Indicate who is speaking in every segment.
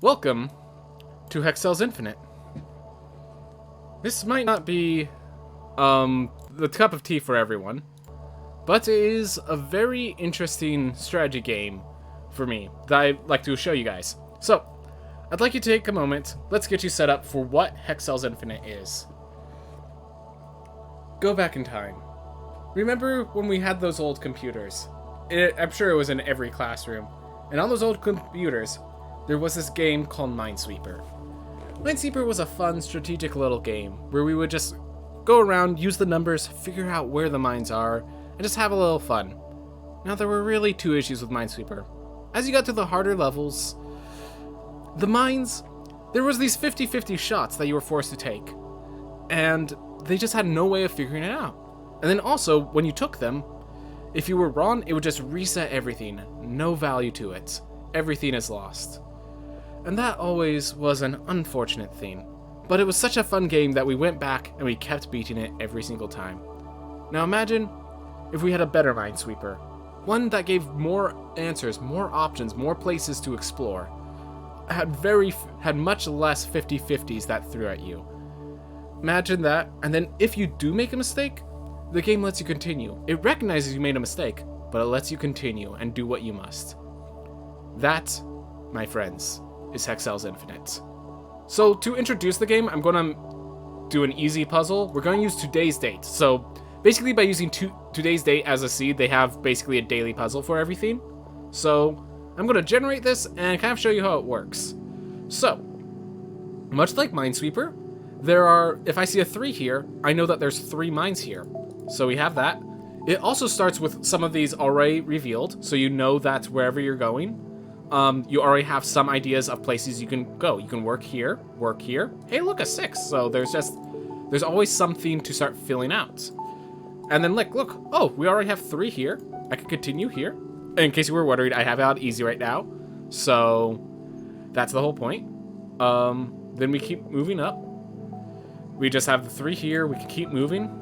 Speaker 1: Welcome to Hexcells Infinite. This might not be the cup of tea for everyone, but it is a very interesting strategy game for me that I'd like to show you guys. So, I'd like you to take a moment. Let's get you set up for what Hexcells Infinite is. Go back in time. Remember when we had those old computers? I'm sure it was in every classroom. And on those old computers, there was this game called Minesweeper. Minesweeper was a fun, strategic little game where we would just go around, use the numbers, figure out where the mines are, and just have a little fun. Now, there were really two issues with Minesweeper. As you got to the harder levels, the mines, there was these 50-50 shots that you were forced to take, and they just had no way of figuring it out. And then also, when you took them, if you were wrong, it would just reset everything. No value to it. Everything is lost. And that always was an unfortunate thing. But it was such a fun game that we went back and we kept beating it every single time. Now imagine if we had a better Minesweeper. One that gave more answers, more options, more places to explore. Had much less 50-50s that threw at you. Imagine that, and then if you do make a mistake, the game lets you continue. It recognizes you made a mistake, but it lets you continue and do what you must. That, my friends, is Hexcells Infinite. So to introduce the game, I'm going to do an easy puzzle. We're going to use today's date. So basically by using today's date as a seed, they have basically a daily puzzle for everything. So I'm going to generate this and kind of show you how it works. So, much like Minesweeper, if I see a 3 here, I know that there's 3 mines here. So we have that. It also starts with some of these already revealed, so you know that wherever you're going, you already have some ideas of places you can go. You can work here, work here. Hey, look, a 6. So there's always something to start filling out. And then look, oh, we already have 3 here. I can continue here. And in case you were wondering, I have it out easy right now. So that's the whole point. Then we keep moving up. We just have the 3 here. We can keep moving.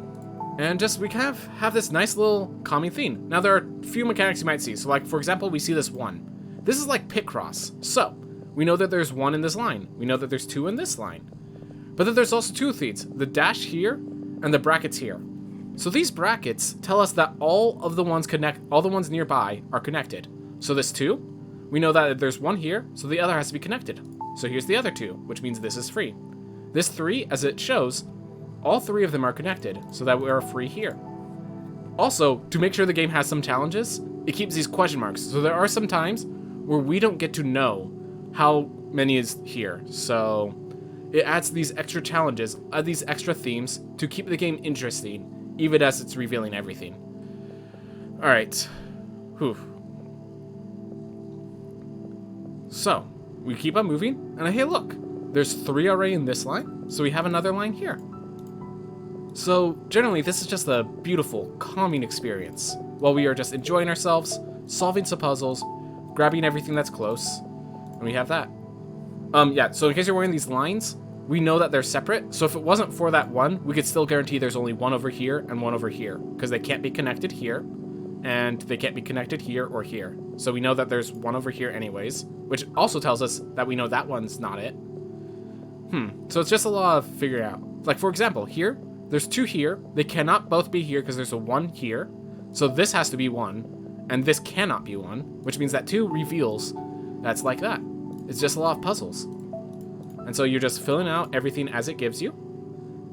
Speaker 1: And we kind of have this nice little calming theme. Now, there are a few mechanics you might see. So, for example, we see this 1. This is like pit cross. So, we know that there's 1 in this line. We know that there's 2 in this line. But then there's also 2 feeds. The dash here and the brackets here. So these brackets tell us that all the ones nearby are connected. So this 2, we know that there's 1 here, so the other has to be connected. So here's the other 2, which means this is free. This 3, as it shows, all 3 of them are connected, so that we are free here. Also, to make sure the game has some challenges, it keeps these question marks. So there are some times where we don't get to know how many is here. So it adds these extra challenges, these extra themes to keep the game interesting, even as it's revealing everything. Alright. Whew. So, we keep on moving, and hey look, there's 3 already in this line, so we have another line here. So, generally, this is just a beautiful, calming experience, while we are just enjoying ourselves, solving some puzzles, grabbing everything that's close, and we have that. Yeah, so in case you're wearing these lines, we know that they're separate, so if it wasn't for that 1, we could still guarantee there's only 1 over here and 1 over here, because they can't be connected here, and they can't be connected here or here. So we know that there's 1 over here anyways, which also tells us that we know that one's not it. So it's just a lot of figuring out. Like, for example, here, there's 2 here. They cannot both be here because there's a 1 here. So this has to be 1, and this cannot be 1, which means that 2 reveals that's like that. It's just a lot of puzzles. And so you're just filling out everything as it gives you.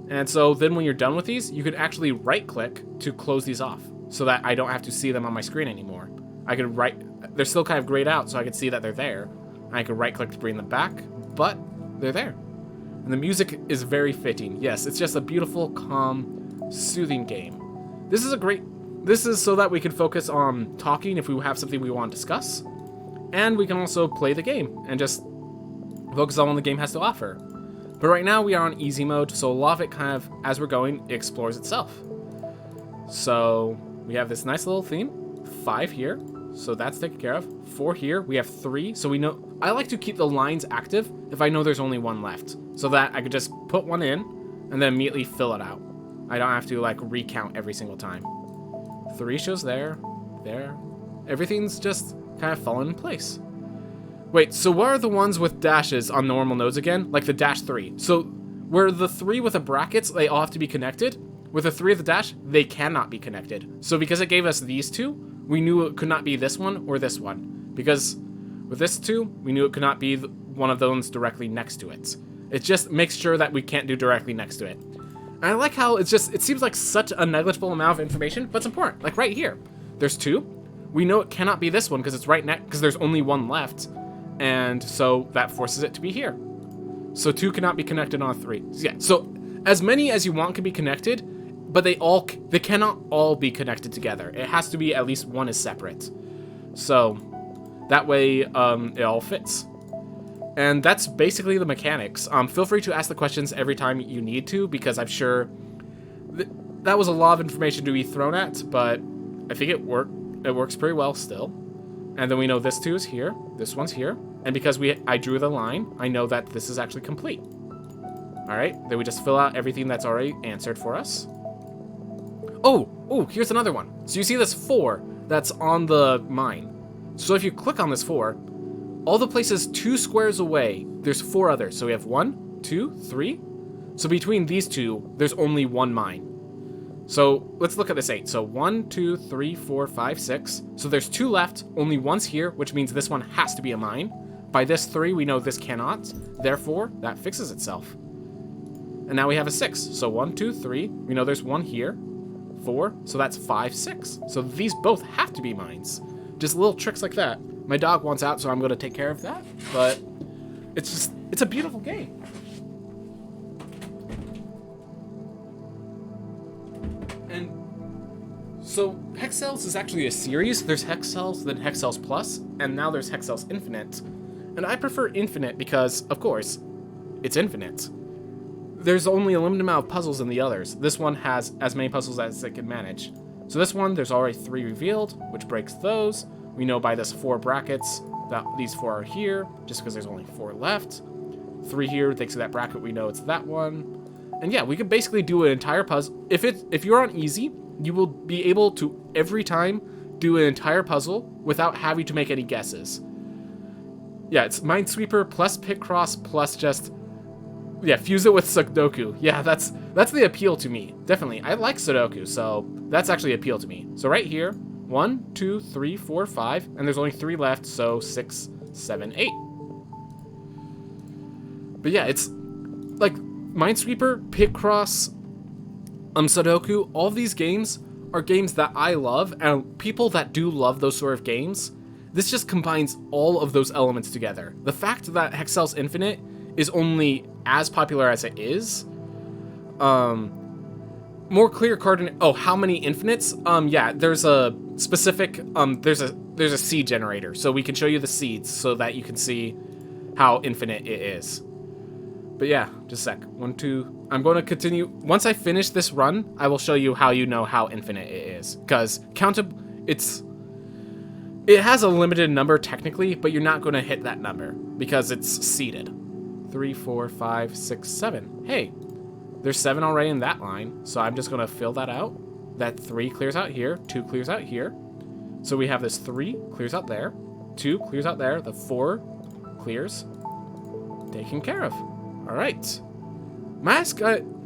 Speaker 1: And so then when you're done with these, you can actually right-click to close these off so that I don't have to see them on my screen anymore. I can they're still kind of grayed out, so I can see that they're there. I can right-click to bring them back, but they're there. And the music is very fitting. Yes, it's just a beautiful, calm, soothing game. This is so that we can focus on talking if we have something we want to discuss. And we can also play the game and just focus on what the game has to offer. But right now we are on easy mode, so a lot of it kind of, as we're going, it explores itself. So we have this nice little theme. 5 here, so that's taken care of. 4 here, we have 3, so we know. I like to keep the lines active if I know there's only 1 left, so that I could just put 1 in and then immediately fill it out. I don't have to recount every single time. 3 shows there. Everything's just kind of fallen in place. Wait, so what are the ones with dashes on normal nodes again? Like the dash 3. So where the 3 with the brackets, they all have to be connected. With the 3 with the dash, they cannot be connected. So because it gave us these two, we knew it could not be this one or this one. Because with this two, we knew it could not be one of those directly next to it. It just makes sure that we can't do directly next to it. And I like how it seems like such a negligible amount of information, but it's important. Like right here, there's 2. We know it cannot be this one because it's right next, because there's only 1 left. And so that forces it to be here. So 2 cannot be connected on 3. Yeah, so as many as you want can be connected, but they cannot all be connected together. It has to be at least one is separate. So that way it all fits. And that's basically the mechanics. Feel free to ask the questions every time you need to, because I'm sure that was a lot of information to be thrown at, but I think it works pretty well still. And then we know this 2 is here, this one's here, and because I drew the line, I know that this is actually complete. All right, then we just fill out everything that's already answered for us. Oh, here's another one. So you see this 4 that's on the mine. So if you click on this 4, all the places 2 squares away, there's 4 others. So we have 1, 2, 3. So between these 2, there's only 1 mine. So let's look at this 8. So 1, 2, 3, 4, 5, 6. So there's 2 left. Only 1's here, which means this one has to be a mine. By this 3, we know this cannot. Therefore, that fixes itself. And now we have a 6. So 1, 2, 3. We know there's 1 here. 4. So that's 5, 6. So these both have to be mines. Just little tricks like that. My dog wants out, so I'm going to take care of that. But it's a beautiful game. And so Hexcells is actually a series. There's Hexcells, then Hexcells Plus, and now there's Hexcells Infinite. And I prefer Infinite because, of course, it's infinite. There's only a limited amount of puzzles in the others. This one has as many puzzles as it can manage. So this one, there's already 3 revealed, which breaks those. We know by this 4 brackets that these 4 are here, just because there's only 4 left. 3 here, thanks to that bracket, we know it's that one. And yeah, we could basically do an entire puzzle. If you're on easy, you will be able to, every time, do an entire puzzle without having to make any guesses. Yeah, it's Minesweeper plus Picross plus just... yeah, fuse it with Sudoku. Yeah, that's the appeal to me. Definitely. I like Sudoku, so that's actually appeal to me. So right here, 1, 2, 3, 4, 5, and there's only 3 left, so 6, 7, 8. But yeah, it's like Minesweeper, Picross, Sudoku, all of these games are games that I love, and people that do love those sort of games, this just combines all of those elements together. The fact that Hexcells Infinite is only as popular as it is, more clear card. Oh, how many infinites? Yeah, there's a specific there's a seed generator, so we can show you the seeds so that you can see how infinite it is. But yeah, just a sec. 1, 2. I'm going to continue. Once I finish this run, I will show you how you know how infinite it is, because it has a limited number technically, but you're not going to hit that number because it's seeded. 3, 4, 5, 6, 7. Hey, there's 7 already in that line, so I'm just going to fill that out. That 3 clears out here, 2 clears out here. So we have this 3 clears out there, 2 clears out there, the 4 clears. Taken care of. All right.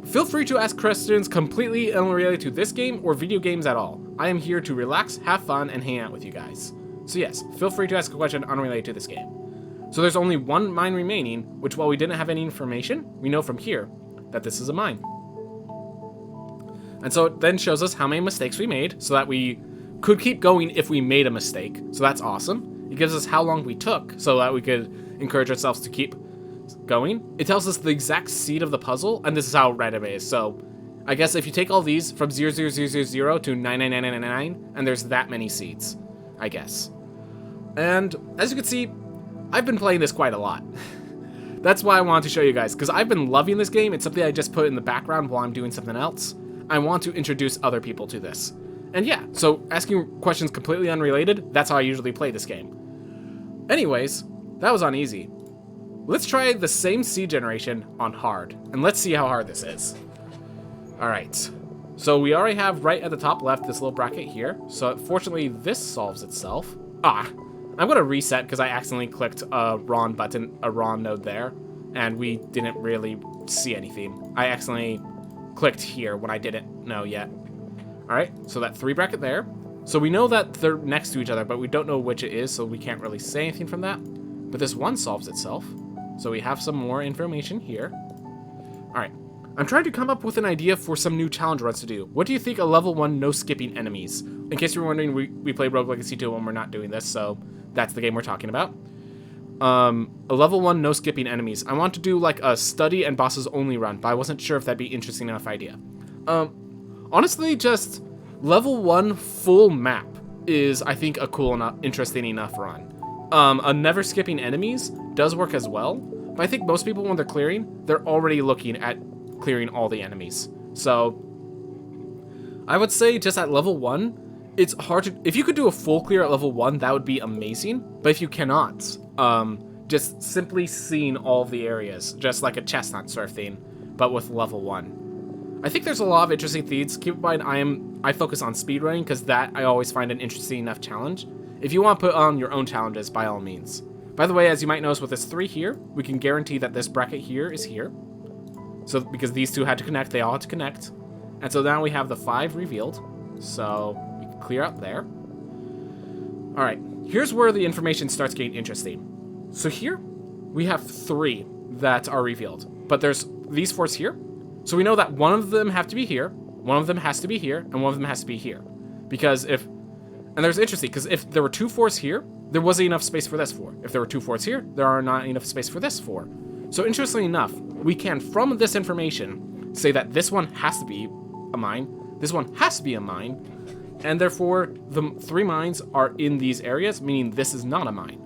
Speaker 1: Feel free to ask questions completely unrelated to this game or video games at all. I am here to relax, have fun, and hang out with you guys. So yes, feel free to ask a question unrelated to this game. So there's only 1 mine remaining, which while we didn't have any information, we know from here that this is a mine. And so it then shows us how many mistakes we made so that we could keep going if we made a mistake. So that's awesome. It gives us how long we took so that we could encourage ourselves to keep going. It tells us the exact seed of the puzzle, and this is how random it is. So I guess if you take all these from 00000 to 99999, and there's that many seeds, I guess. And as you can see, I've been playing this quite a lot. That's why I wanted to show you guys, because I've been loving this game. It's something I just put in the background while I'm doing something else. I want to introduce other people to this. And yeah, so asking questions completely unrelated, that's how I usually play this game. Anyways, that was on easy. Let's try the same seed generation on hard, and let's see how hard this is. Alright, so we already have right at the top left this little bracket here, so fortunately this solves itself. I'm going to reset because I accidentally clicked a wrong button, a wrong node there, and we didn't really see anything. I accidentally clicked here when I didn't know yet. All right, so that 3 bracket there. So we know that they're next to each other, but we don't know which it is, so we can't really say anything from that. But this 1 solves itself. So we have some more information here. All right, I'm trying to come up with an idea for some new challenge runs to do. What do you think of level 1 no skipping enemies? In case you're wondering, we play Rogue Legacy 2 when we're not doing this, so that's the game we're talking about. A level 1 no skipping enemies. I want to do like a study and bosses only run, but I wasn't sure if that'd be interesting enough idea. Honestly, just level 1 full map is, I think, a cool enough, interesting enough run. A never skipping enemies does work as well, but I think most people when they're clearing, they're already looking at clearing all the enemies. So I would say just at level 1, it's hard to, if you could do a full clear at level 1, that would be amazing. But if you cannot, just simply seeing all of the areas, just like a chestnut sort of thing, but with level 1. I think there's a lot of interesting things. Keep in mind, I focus on speedrunning because that I always find an interesting enough challenge. If you want to put on your own challenges, by all means. By the way, as you might notice with this 3 here, we can guarantee that this bracket here is here. So because these 2 had to connect, they all had to connect. And so now we have the 5 revealed. So we can clear out there. All right, here's where the information starts getting interesting. So here we have 3 that are revealed, but there's these 4s here. So we know that one of them have to be here, one of them has to be here, and one of them has to be here. Because if, and there's interesting, because if there were 2 4s here, there wasn't enough space for this 4. If there were 2 4s here, there are not enough space for this 4. So interestingly enough, we can, from this information, say that this one has to be a mine, this one has to be a mine, and therefore the 3 mines are in these areas, meaning this is not a mine,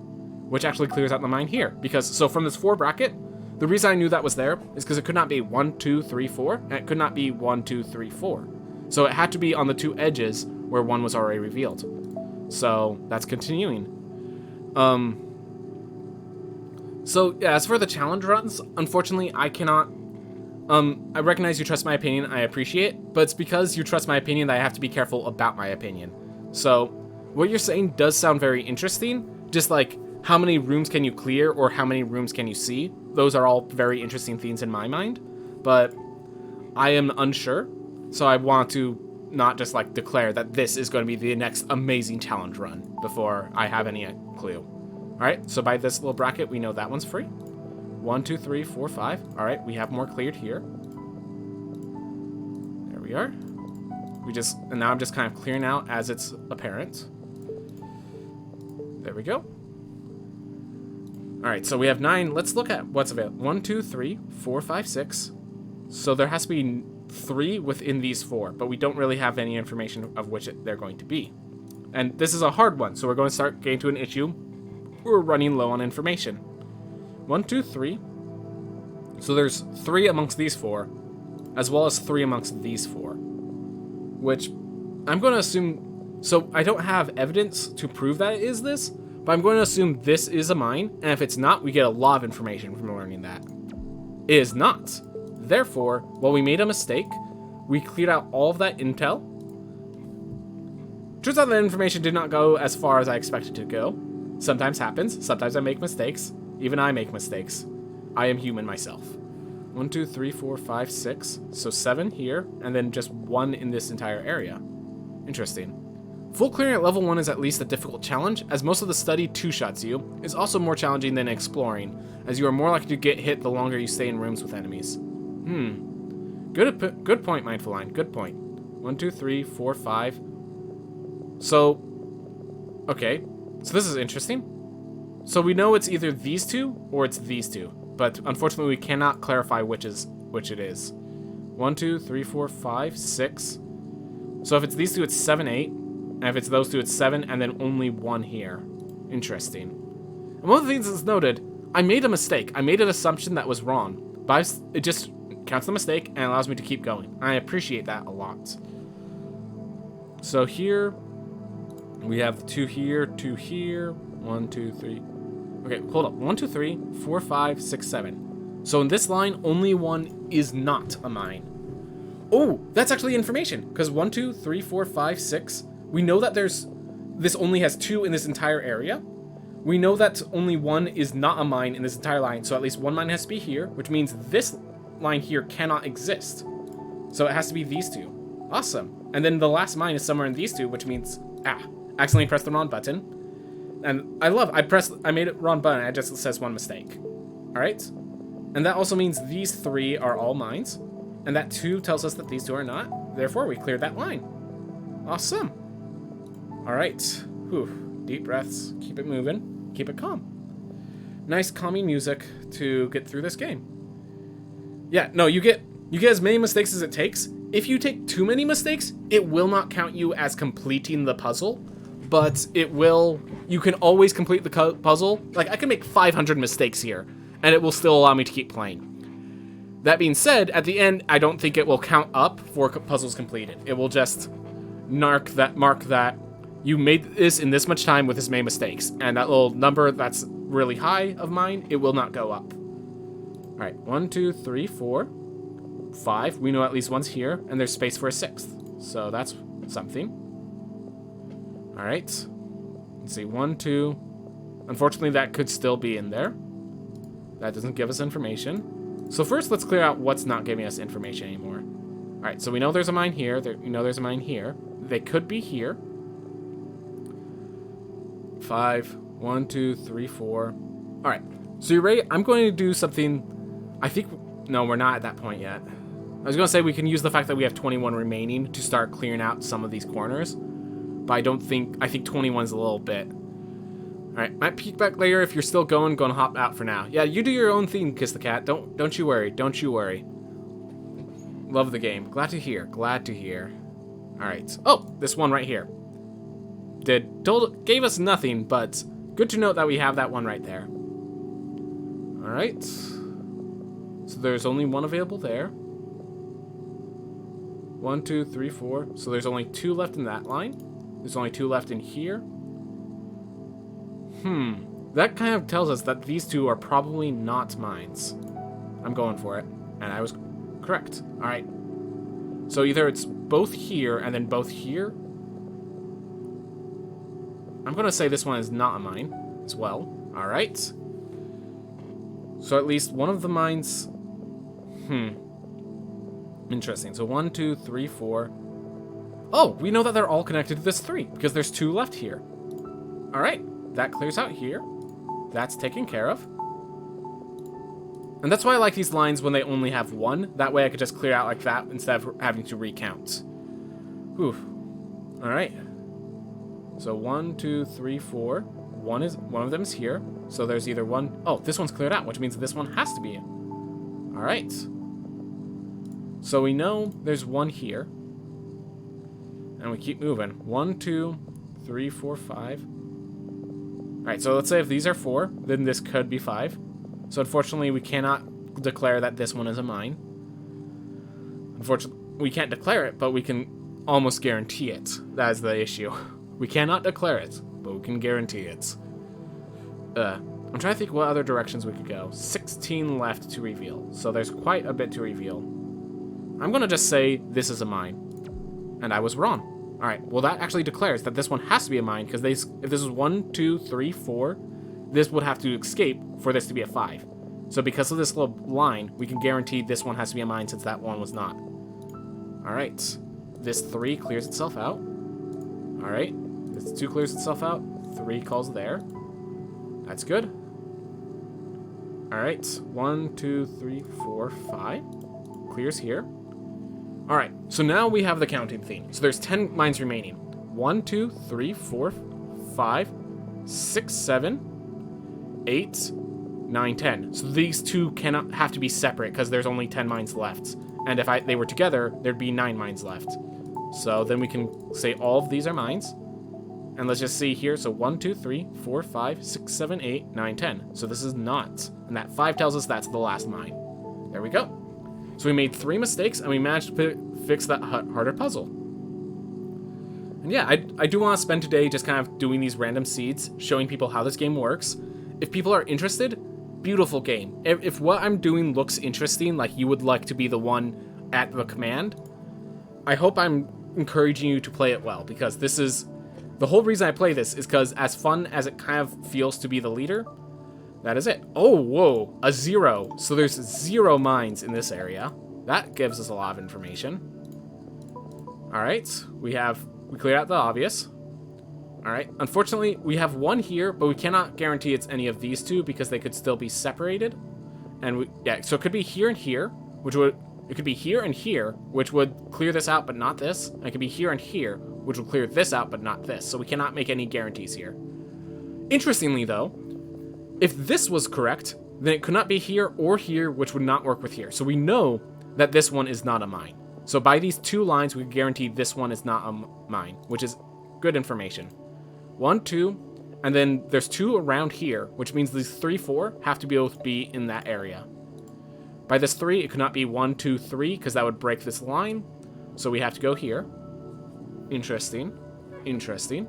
Speaker 1: which actually clears out the mine here. Because, so from this 4 bracket, the reason I knew that was there is because it could not be 1, 2, 3, 4, and it could not be 1, 2, 3, 4. So it had to be on the 2 edges where 1 was already revealed. So that's continuing. So yeah, as for the challenge runs, unfortunately, I cannot. I recognize you trust my opinion. I appreciate it, but it's because you trust my opinion that I have to be careful about my opinion. So what you're saying does sound very interesting. Just like how many rooms can you clear or how many rooms can you see? Those are all very interesting things in my mind, but I am unsure. So I want to not just like declare that this is going to be the next amazing challenge run before I have any clue. All right, so by this little bracket, we know that one's free. 1, 2, 3, 4, 5. All right, we have more cleared here. There we are. And now I'm just kind of clearing out as it's apparent. There we go. All right, so we have 9. Let's look at what's available. 1, 2, 3, 4, 5, 6. So there has to be 3 within these 4, but we don't really have any information of which they're going to be. And this is a hard one, so we're going to start getting to an issue. We're running low on information. 1, 2, 3. So there's 3 amongst these 4, as well as 3 amongst these 4. Which I'm going to assume. So I don't have evidence to prove that it is this, but I'm going to assume this is a mine. And if it's not, we get a lot of information from learning that. It is not. Therefore, while we made a mistake, we cleared out all of that intel. Turns out that information did not go as far as I expected to go. Sometimes happens. Sometimes I make mistakes. Even I make mistakes. I am human myself. 1, 2, 3, 4, 5, 6. So 7 here, and then just 1 in this entire area. Interesting. Full clearing at level 1 is at least a difficult challenge, as most of the study two-shots you is also more challenging than exploring, as you are more likely to get hit the longer you stay in rooms with enemies. Good point, Mindful Line. Good point. 1, 2, 3, 4, 5. So, okay. So this is interesting. So we know it's either these 2 or it's these 2, but unfortunately we cannot clarify which it is. 1, 2, 3, 4, 5, 6. So if it's these 2, it's 7, 8, and if it's those 2, it's 7, and then only 1 here. Interesting. And one of the things that's noted, I made a mistake. I made an assumption that was wrong, but it just counts the mistake and allows me to keep going. I appreciate that a lot. So here we have 2 here, 2 here, 1, 2, 3. Okay, hold up. 1, 2, 3, 4, 5, 6, 7. So in this line, only 1 is not a mine. Oh, that's actually information. Because 1, 2, 3, 4, 5, 6. We know that this only has 2 in this entire area. We know that only one is not a mine in this entire line, so at least one mine has to be here, which means this line here cannot exist. So it has to be these two. Awesome. And then the last mine is somewhere in these two, which means, accidentally pressed the wrong button. And I made it wrong button, it just says one mistake. Alright? And that also means these three are all mines. And that 2 tells us that these 2 are not. Therefore, we cleared that line. Awesome. Alright. Whew. Deep breaths. Keep it moving. Keep it calm. Nice calming music to get through this game. Yeah, no, you get as many mistakes as it takes. If you take too many mistakes, it will not count you as completing the puzzle. But it will... You can always complete the puzzle. Like, I can make 500 mistakes here, and it will still allow me to keep playing. That being said, at the end, I don't think it will count up for puzzles completed. It will just mark that you made this in this much time with this many mistakes. And that little number that's really high of mine, it will not go up. All right, 1, 2, 3, 4, 5. We know at least one's here, and there's space for a 6th. So that's something. All right. Let's see, 1, 2. Unfortunately, that could still be in there. That doesn't give us information. So first, let's clear out what's not giving us information anymore. All right, so we know there's a mine here. We know there's a mine here. They could be here. 5, 1, 2, 3, 4. All right, so you're ready? I'm going to do something. I think, no, we're not at that point yet. I was going to say we can use the fact that we have 21 remaining to start clearing out some of these corners. But I think 21 is a little bit. Alright, might peek back later if you're still going, gonna hop out for now. Yeah, you do your own thing, Kiss the Cat. Don't you worry, don't you worry. Love the game. Glad to hear, glad to hear. Alright. Oh, this one right here. Gave us nothing, but good to note that we have that one right there. Alright. So there's only one available there. 1, 2, 3, 4. So there's only 2 left in that line. There's only 2 left in here. That kind of tells us that these 2 are probably not mines. I'm going for it. And I was correct. Alright. So either it's both here and then both here. I'm going to say this one is not a mine as well. Alright. So at least one of the mines... Interesting. So 1, 2, 3, 4. Oh, we know that they're all connected to this 3 because there's 2 left here. Alright. That clears out here. That's taken care of. And that's why I like these lines when they only have 1. That way I could just clear out like that instead of having to recount. Whew. Alright. So 1, 2, 3, 4. One of them is here. So there's either one... Oh, this one's cleared out, which means this one has to be in. Alright. So we know there's one here. And we keep moving. 1, 2, 3, 4, 5. Alright, so let's say if these are 4, then this could be 5. So unfortunately, we cannot declare that this one is a mine. Unfortunately, we can't declare it, but we can almost guarantee it. That is the issue. We cannot declare it, but we can guarantee it. I'm trying to think what other directions we could go. 16 left to reveal, so there's quite a bit to reveal. I'm going to just say this is a mine. And I was wrong. Alright, well that actually declares that this one has to be a mine, because if this is 1, 2, 3, 4, this would have to escape for this to be a 5. So because of this little line, we can guarantee this one has to be a mine since that one was not. Alright, this 3 clears itself out. Alright, this 2 clears itself out. 3 calls there. That's good. Alright, 1, 2, 3, 4, 5. Clears here. Alright, so now we have the counting theme. So there's 10 mines remaining. 1, 2, 3, 4, 5, 6, 7, 8, 9, 10. So these 2 cannot have to be separate because there's only 10 mines left. And if they were together, there'd be 9 mines left. So then we can say all of these are mines. And let's just see here. So 1, 2, 3, 4, 5, 6, 7, 8, 9, 10. So this is not. And that 5 tells us that's the last mine. There we go. So we made 3 mistakes, and we managed to fix that harder puzzle. And yeah, I do want to spend today just kind of doing these random seeds, showing people how this game works. If people are interested, beautiful game. If what I'm doing looks interesting, like you would like to be the one at the command, I hope I'm encouraging you to play it well, because this is The whole reason I play this is because as fun as it kind of feels to be the leader, that is it. Oh, whoa, a 0. So there's 0 mines in this area. That gives us a lot of information. All right, we cleared out the obvious. All right, unfortunately, we have 1 here, but we cannot guarantee it's any of these 2 because they could still be separated. And yeah, so it could be here and here, which would, it could be here and here, which would clear this out, but not this. And it could be here and here, which will clear this out, but not this. So we cannot make any guarantees here. Interestingly, though, if this was correct, then it could not be here or here, which would not work with here. So we know that this one is not a mine. So by these 2 lines, we can guarantee this one is not a mine, which is good information. 1, 2, and then there's 2 around here, which means these 3, 4 have to both be in that area. By this 3, it could not be 1, 2, 3, because that would break this line. So we have to go here. Interesting. Interesting.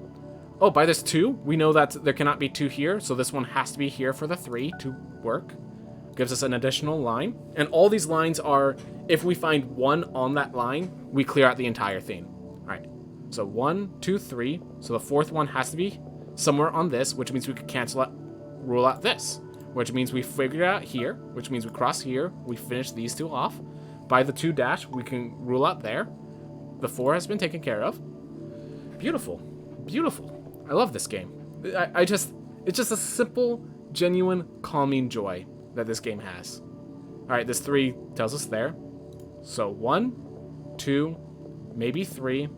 Speaker 1: Oh, by this 2, we know that there cannot be 2 here, so this one has to be here for the 3 to work. Gives us an additional line. And all these lines are, if we find 1 on that line, we clear out the entire thing. All right. So 1, 2, 3. So the 4th one has to be somewhere on this, which means we could cancel out, rule out this, which means we figure it out here, which means we cross here, we finish these 2 off. By the 2 dash, we can rule out there. The 4 has been taken care of. Beautiful. Beautiful. I love this game. It's just a simple, genuine, calming joy that this game has. All right, this 3 tells us there. So 1, 2, maybe 3,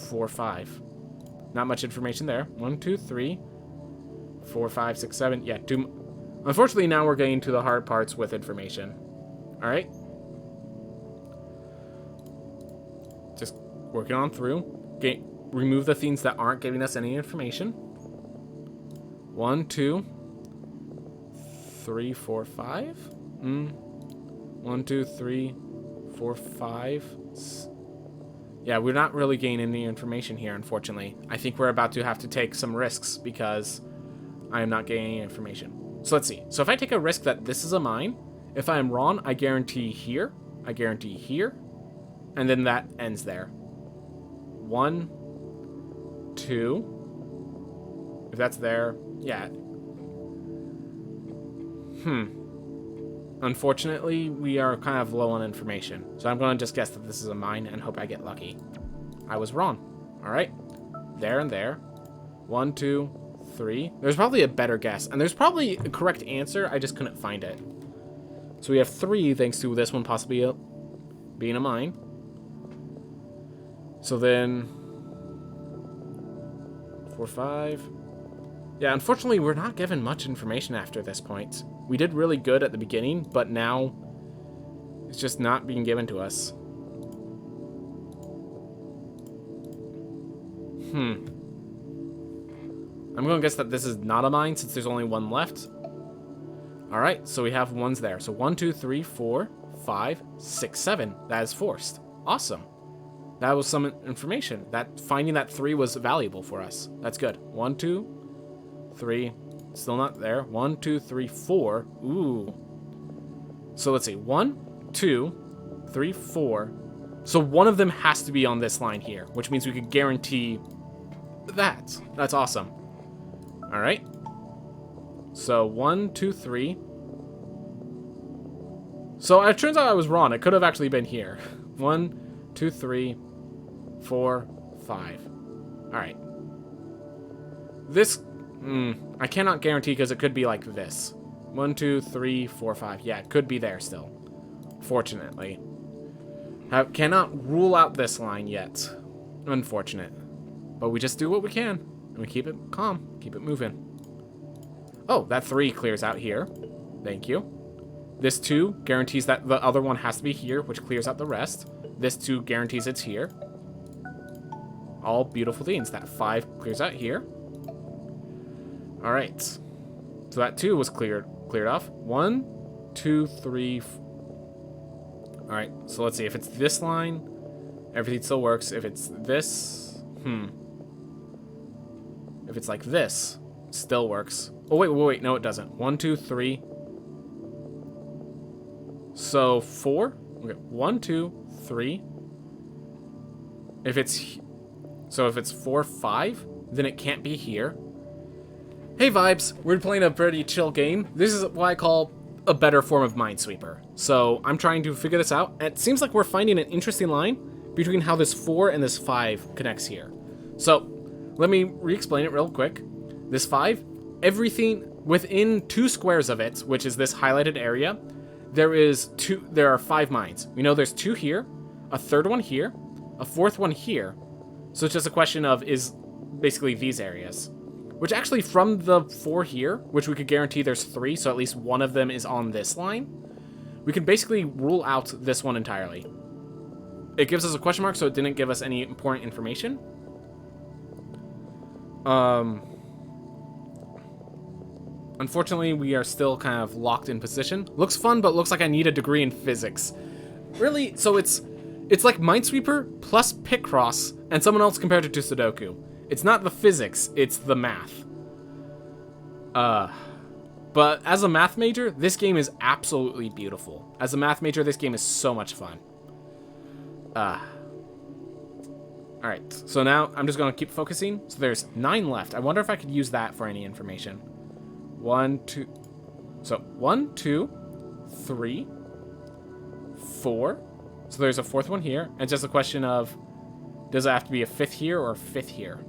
Speaker 1: 4, 5. Not much information there. 1, 2, 3, 4, 5, 6, 7. Yeah, 2. Unfortunately, now we're getting to the hard parts with information. All right. Just working on through. Remove the things that aren't giving us any information. 1, 2, 3, 4, 5. 1, 2, 3, 4, 5. Yeah, we're not really gaining any information here, unfortunately. I think we're about to have to take some risks because I am not gaining any information. So let's see. So if I take a risk that this is a mine, if I am wrong, I guarantee here, I guarantee here, and then that ends there. 1, 2. If that's there, yeah. Unfortunately, we are kind of low on information. So I'm going to just guess that this is a mine and hope I get lucky. I was wrong. All right. There and there. 1, 2, 3. There's probably a better guess. And there's probably a correct answer. I just couldn't find it. So we have 3 thanks to this one possibly being a mine. So then 4, 5. Yeah, unfortunately, we're not given much information after this point. We did really good at the beginning, but now it's just not being given to us. I'm going to guess that this is not a mine since there's only 1 left. All right, so we have 1s there. So 1, 2, 3, 4, 5, 6, 7. That is forced. Awesome. That was some information. That finding that 3 was valuable for us. That's good. 1, 2, 3. Still not there. 1, 2, 3, 4. Ooh. So let's see. 1, 2, 3, 4. So one of them has to be on this line here, which means we could guarantee that. That's awesome. All right. So 1, 2, 3. So it turns out I was wrong. It could have actually been here. 1, 2, 3, 4, 5. All right. This, I cannot guarantee because it could be like this. 1, 2, 3, 4, 5. Yeah, it could be there still. Fortunately. Cannot rule out this line yet. Unfortunate. But we just do what we can. And we keep it calm. Keep it moving. Oh, that 3 clears out here. Thank you. This 2 guarantees that the other one has to be here, which clears out the rest. This 2 guarantees it's here. All beautiful things. That 5 clears out here. All right. So that 2 was cleared off. 1, 2, 3. All right. So let's see. If it's this line, everything still works. If it's this, if it's like this, still works. Oh, wait. No, it doesn't. 1, 2, 3. So 4. Okay. 1, 2, 3. If it's 4, 5, then it can't be here. Hey vibes, we're playing a pretty chill game. This is what I call a better form of Minesweeper. So I'm trying to figure this out. It seems like we're finding an interesting line between how this 4 and this 5 connects here. So let me re-explain it real quick. This 5, everything within 2 squares of it, which is this highlighted area, there are 5 mines. We know there's 2 here, a 3rd one here, a 4th one here. So it's just a question of is basically these areas. Which actually from the 4 here, which we could guarantee there's 3, so at least one of them is on this line, we can basically rule out this one entirely. It gives us a question mark, so it didn't give us any important information. Unfortunately, we are still kind of locked in position. Looks fun, but looks like I need a degree in physics. Really? So it's like Minesweeper plus Picross, and someone else compared it to Sudoku. It's not the physics, it's the math. But as a math major, this game is absolutely beautiful. As a math major, this game is so much fun. Alright, so now I'm just going to keep focusing. So there's 9 left. I wonder if I could use that for any information. 1, 2... So, 1, 2, 3, 4. So there's a 4th one here. And just a question of, does it have to be a 5th here or a 5th here?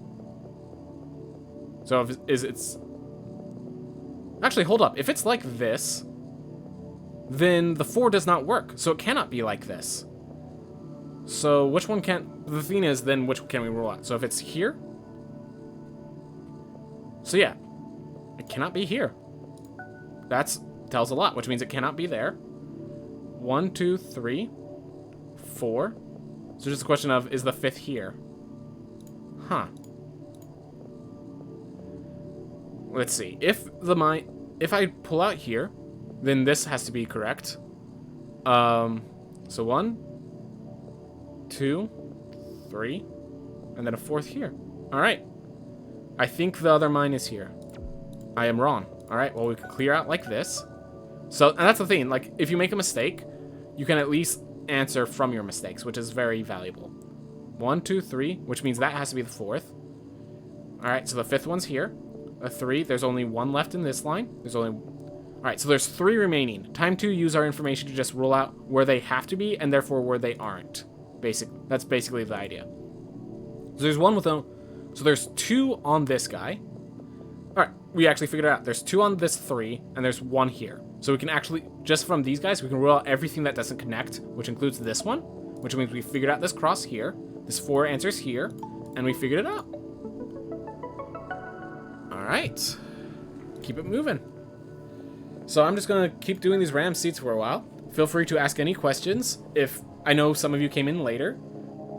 Speaker 1: So if it's... Actually, hold up. If it's like this, then the 4 does not work. So it cannot be like this. So which one can't... The thing is, then which can we rule out? So if it's here... So yeah. It cannot be here. That tells a lot, which means it cannot be there. 1, 2, 3, 4. So just a question of, is the 5th here? Huh. Let's see. If I pull out here, then this has to be correct. So 1, 2, 3, and then a 4th here. All right. I think the other mine is here. I am wrong. All right. Well, we can clear out like this. So, and that's the thing. Like, if you make a mistake, you can at least answer from your mistakes, which is very valuable. 1, 2, 3, which means that has to be the 4th. All right. So the 5th one's here. A 3. There's only 1 left in this line. There's only... Alright, so there's 3 remaining. Time to use our information to just rule out where they have to be, and therefore where they aren't. That's basically the idea. So there's 1 with a... So there's 2 on this guy. Alright, we actually figured it out. There's 2 on this 3, and there's 1 here. So we can actually, just from these guys, we can rule out everything that doesn't connect, which includes this one, which means we figured out this cross here. This 4 answers here, and we figured it out. Alright, keep it moving. So I'm just going to keep doing these random seeds for a while. Feel free to ask any questions if I know some of you came in later.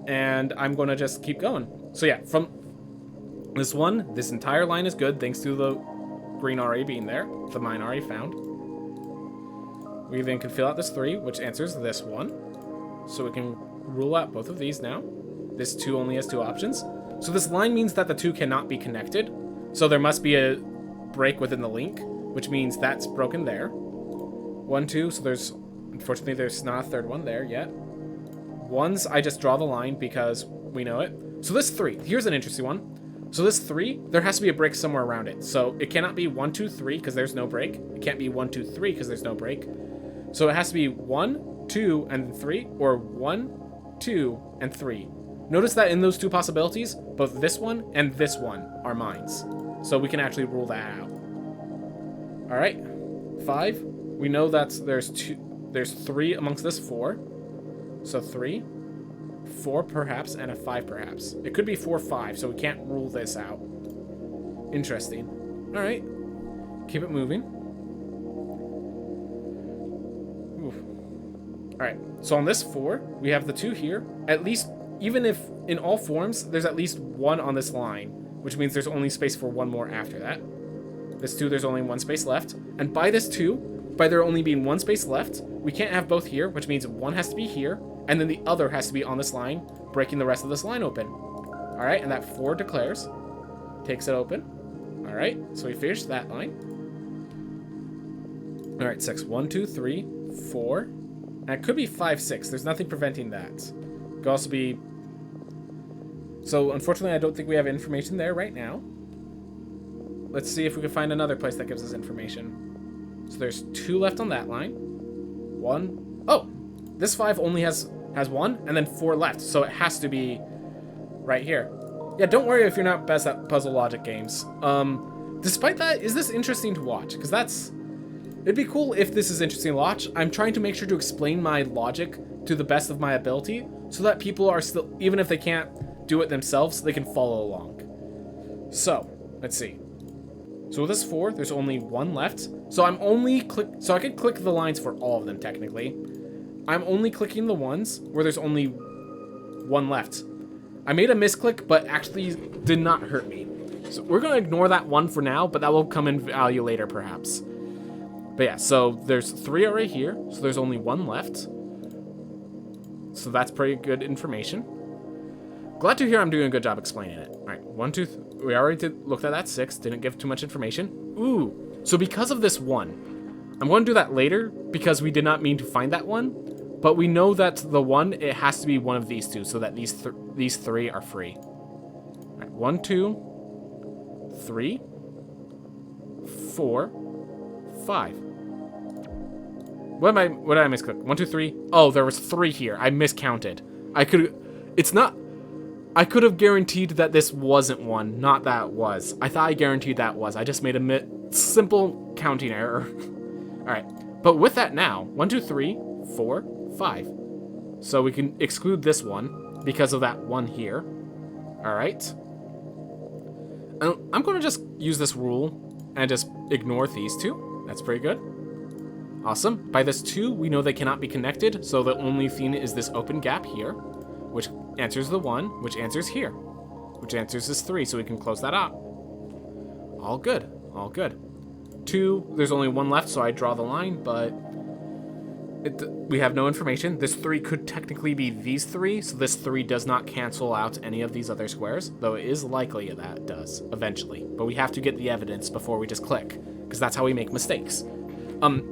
Speaker 1: And I'm going to just keep going. So yeah, from this one, this entire line is good thanks to the green already being there. The mine already found. We then can fill out this 3, which answers this one. So we can rule out both of these now. This 2 only has 2 options. So this line means that the 2 cannot be connected. So there must be a break within the link, which means that's broken there. 1, 2, so unfortunately there's not a 3rd one there yet. 1's, I just draw the line because we know it. So this 3, here's an interesting one. So this 3, there has to be a break somewhere around it. So it cannot be 1, 2, 3 because there's no break. It can't be 1, 2, 3 because there's no break. So it has to be 1, 2, and 3, or 1, 2, and 3. Notice that in those 2 possibilities, both this one and this one are mines. So we can actually rule that out. All right, 5. We know that there's 3 amongst this 4. So 3, 4 perhaps, and a 5 perhaps. It could be 4, 5, so we can't rule this out. Interesting. All right, keep it moving. Oof. All right, so on this 4, we have the 2 here. At least, even if in all forms, there's at least 1 on this line, which means there's only space for 1 more after that. This 2, there's only 1 space left. And by this 2, by there only being 1 space left, we can't have both here, which means 1 has to be here, and then the other has to be on this line, breaking the rest of this line open. All right, and that 4 declares, takes it open. All right, so we finished that line. All right, 6. 1, 2, 3, 4. And it could be 5, 6. There's nothing preventing that. It could also be So unfortunately, I don't think we have information there right now. Let's see if we can find another place that gives us information. So there's 2 left on that line. 1. Oh, this 5 only has 1, and then 4 left. So it has to be right here. Yeah, don't worry if you're not best at puzzle logic games. Despite that, is this interesting to watch? Because it'd be cool if this is interesting to watch. I'm trying to make sure to explain my logic to the best of my ability so that people are still, even if they can't do it themselves, they can follow along. So, let's see. So with this 4, there's only 1 left. So so I could click the lines for all of them technically. I'm only clicking the ones where there's only 1 left. I made a misclick, but actually did not hurt me. So we're gonna ignore that 1 for now, but that will come in value later perhaps. But yeah, so there's 3 already here, so there's only 1 left. So that's pretty good information. Glad to hear I'm doing a good job explaining it. All right, 1, 2, we already looked at that 6, didn't give too much information. Ooh, so because of this 1, I'm going to do that later because we did not mean to find that 1, but we know that the 1, it has to be one of these 2, so that these 3 are free. All right, 1, 2, 3, 4, 5. What did I misclick? 1, 2, 3. Oh, there was 3 here. I miscounted. I could have guaranteed that this wasn't 1, not that it was. I thought I guaranteed that was. I just made a simple counting error. All right, but with that now, 1, 2, 3, 4, 5. So we can exclude this 1 because of that 1 here. All right. I'm going to just use this rule and just ignore these 2. That's pretty good. Awesome. By this 2, we know they cannot be connected, so the only thing is this open gap here, which answers the 1, which answers here, which answers this 3, so we can close that out. All good. All good. 2, there's only 1 left, so I draw the line, but we have no information. This 3 could technically be these 3, so this 3 does not cancel out any of these other squares, though it is likely that it does, eventually. But we have to get the evidence before we just click, because that's how we make mistakes.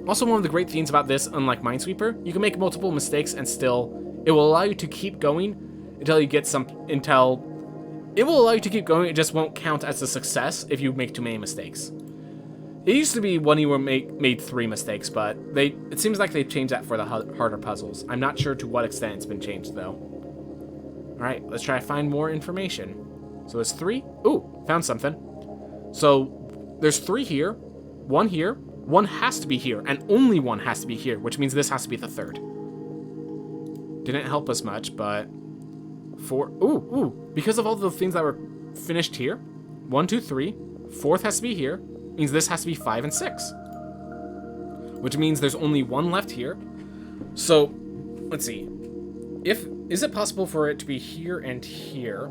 Speaker 1: Also, one of the great things about this, unlike Minesweeper, you can make multiple mistakes and still, it will allow you to keep going until you get it will allow you to keep going, it just won't count as a success if you make too many mistakes. It used to be when you made 3 mistakes, but it seems like they've changed that for the harder puzzles. I'm not sure to what extent it's been changed, though. Alright, let's try to find more information. So there's 3. Ooh, found something. So there's 3 here, 1 here, 1 has to be here, and only 1 has to be here, which means this has to be the 3rd. Didn't help us much, but 4. Ooh, because of all the things that were finished here, 1, 2, 3, 4th has to be here, means this has to be 5 and 6, which means there's only 1 left here. So let's see, is it possible for it to be here and here,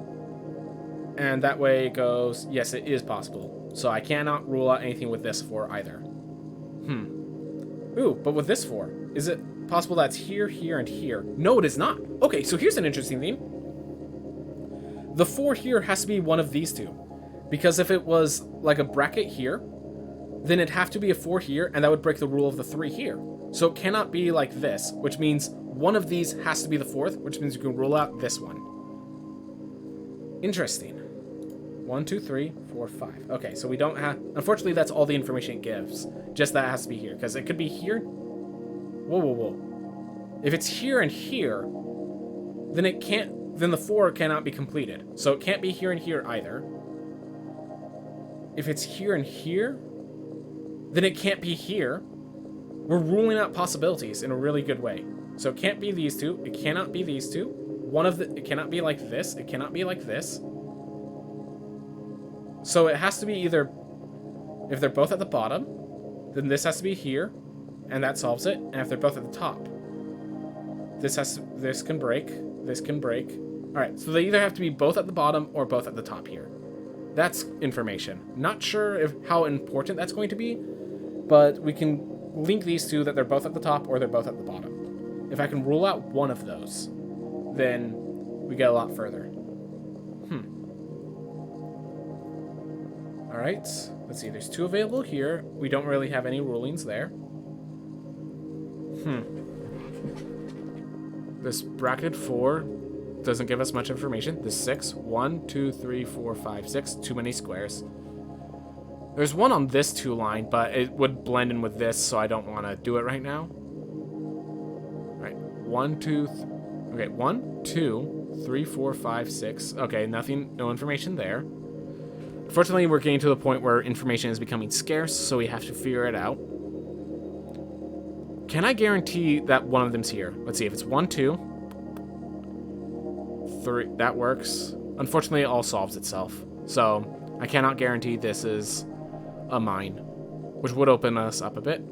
Speaker 1: and that way it goes? Yes, it is possible. So I cannot rule out anything with this 4 either. Ooh, but with this 4, is it possible that's here, here, and here? No, it is not. Okay, so here's an interesting thing. The 4 here has to be one of these 2. Because if it was like a bracket here, then it'd have to be a 4 here, and that would break the rule of the 3 here. So it cannot be like this, which means one of these has to be the 4th, which means you can rule out this one. Interesting. 1, 2, 3, 4, 5. Okay, so we don't have... Unfortunately, that's all the information it gives. Just that it has to be here, because it could be here. Whoa. If it's here and here, then it can't... Then the 4 cannot be completed. So it can't be here and here either. If it's here and here, then it can't be here. We're ruling out possibilities in a really good way. So it can't be these 2. It cannot be these 2. It cannot be like this. It cannot be like this. So it has to be either, if they're both at the bottom, then this has to be here, and that solves it. And if they're both at the top, this can break. All right, so they either have to be both at the bottom or both at the top here. That's information. Not sure how important that's going to be, but we can link these 2 that they're both at the top or they're both at the bottom. If I can rule out one of those, then we get a lot further. All right, let's see. There's 2 available here. We don't really have any rulings there. This bracketed 4 doesn't give us much information. This 6. 1, 2, 3, 4, 5, 6. Too many squares. There's one on this 2 line, but it would blend in with this, so I don't want to do it right now. Alright, 1, 2, okay, 1, 2, 3, 4, 5, 6. Okay, nothing, no information there. Fortunately, we're getting to the point where information is becoming scarce, so we have to figure it out. Can I guarantee that one of them's here? Let's see, if it's 1, 2, 3, that works. Unfortunately, it all solves itself. So, I cannot guarantee this is a mine, which would open us up a bit.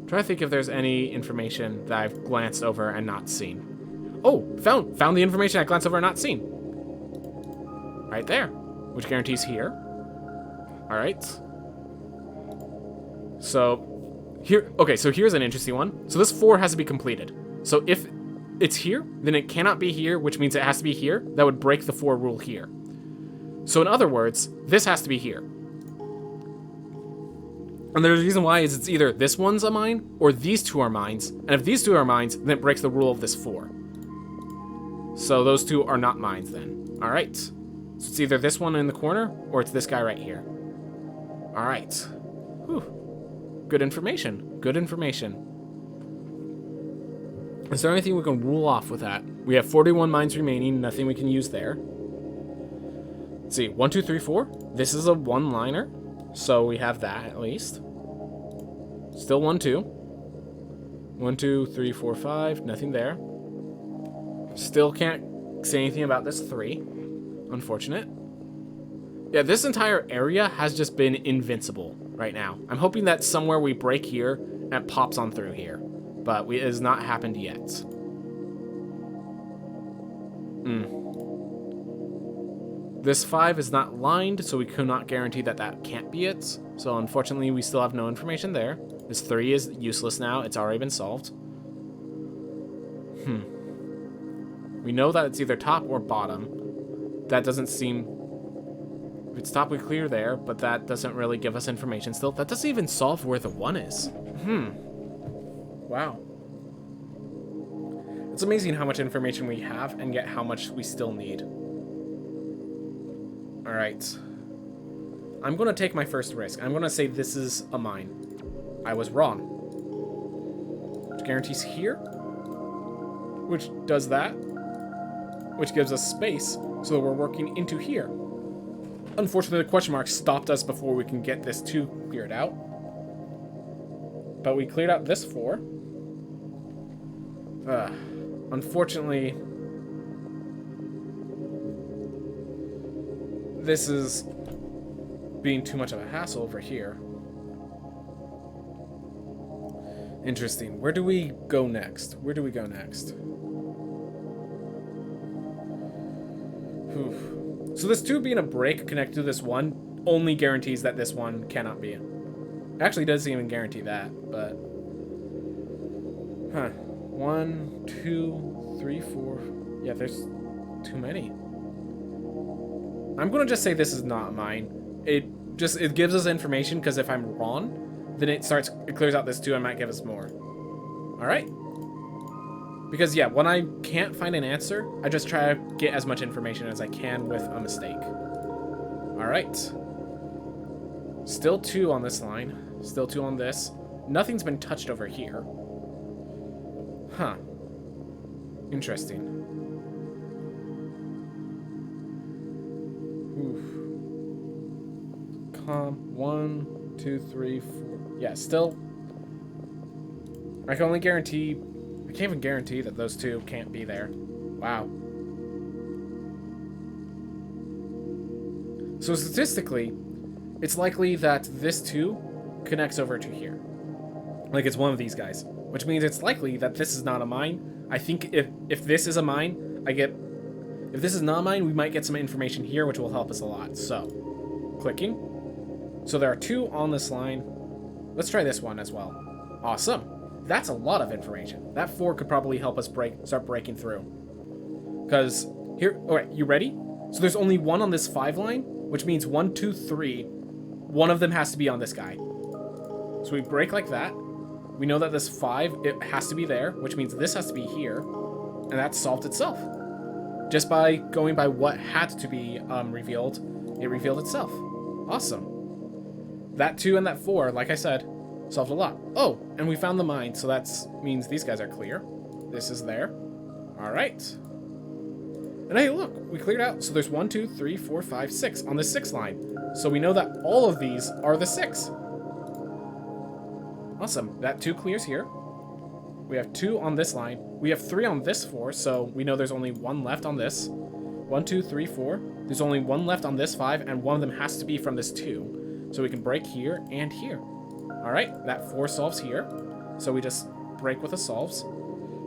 Speaker 1: Try to think if there's any information that I've glanced over and not seen. Oh, found the information I glanced over and not seen. Right there, which guarantees here. All right. So here, okay, so here's an interesting one. So this 4 has to be completed. So if it's here, then it cannot be here, which means it has to be here. That would break the 4 rule here. So in other words, this has to be here. And the reason why is it's either this one's a mine or these 2 are mines. And if these 2 are mines, then it breaks the rule of this 4. So those 2 are not mines then. All right. So it's either this one in the corner or it's this guy right here. All right. Whew. Good information. Good information. Is there anything we can rule off with that? We have 41 mines remaining. Nothing we can use there. Let's see. 1, 2, 3, 4. This is a one-liner. So we have that at least. Still 1, 2. 1, 2, 3, 4, 5. Nothing there. Still can't say anything about this 3. Unfortunate. Yeah, this entire area has just been invincible right now. I'm hoping that somewhere we break here and it pops on through here. But it has not happened yet. This 5 is not lined, so we could not guarantee that that can't be it. So unfortunately, we still have no information there. This 3 is useless now. It's already been solved. We know that it's either top or bottom. That doesn't seem... If it's top, we clear there, but that doesn't really give us information still. That doesn't even solve where the 1 is. Wow. It's amazing how much information we have and yet how much we still need. Alright. I'm going to take my first risk. I'm going to say this is a mine. I was wrong. Which guarantees here. Which does that. Which gives us space so that we're working into here. Unfortunately, the question mark stopped us before we can get this 2 cleared out. But we cleared out this 4. Unfortunately, this is being too much of a hassle over here. Interesting. Where do we go next? Where do we go next? So this 2 being a break connected to this 1 only guarantees that this 1 cannot be. Actually doesn't even guarantee that, but... 1, 2, 3, 4... Yeah, there's too many. I'm gonna just say this is not mine. It gives us information, because if I'm wrong, then it clears out this 2 and might give us more. Alright. Because, yeah, when I can't find an answer, I just try to get as much information as I can with a mistake. Alright. Still 2 on this line. Still 2 on this. Nothing's been touched over here. Huh. Interesting. Oof. 1, 2, 3, 4. Yeah, still. I can only guarantee... I can't even guarantee that those 2 can't be there. Wow. So statistically, it's likely that this 2 connects over to here. Like it's one of these guys. Which means it's likely that this is not a mine. I think if this is a mine, if this is not a mine, we might get some information here, which will help us a lot. So, clicking. So there are 2 on this line. Let's try this one as well. Awesome. That's a lot of information. That 4 could probably help us start breaking through. Because here, alright, you ready? So there's only 1 on this 5 line, which means 1, 2, 3. One of them has to be on this guy. So we break like that. We know that this 5, it has to be there, which means this has to be here. and that solved itself. Just by going by what had to be revealed, it revealed itself. Awesome. That 2 and that 4, like I said, solved a lot. Oh, and we found the mine, so that means these guys are clear. This is there. All right. And hey, look, we cleared out. So there's 1, 2, 3, 4, 5, 6 on the 6 line. So we know that all of these are the 6. Awesome. That 2 clears here. We have 2 on this line. We have 3 on this 4, so we know there's only 1 left on this. 1, 2, 3, 4. There's only 1 left on this 5, and one of them has to be from this 2. So we can break here and here. All right, that 4 solves here. So we just break with the solves.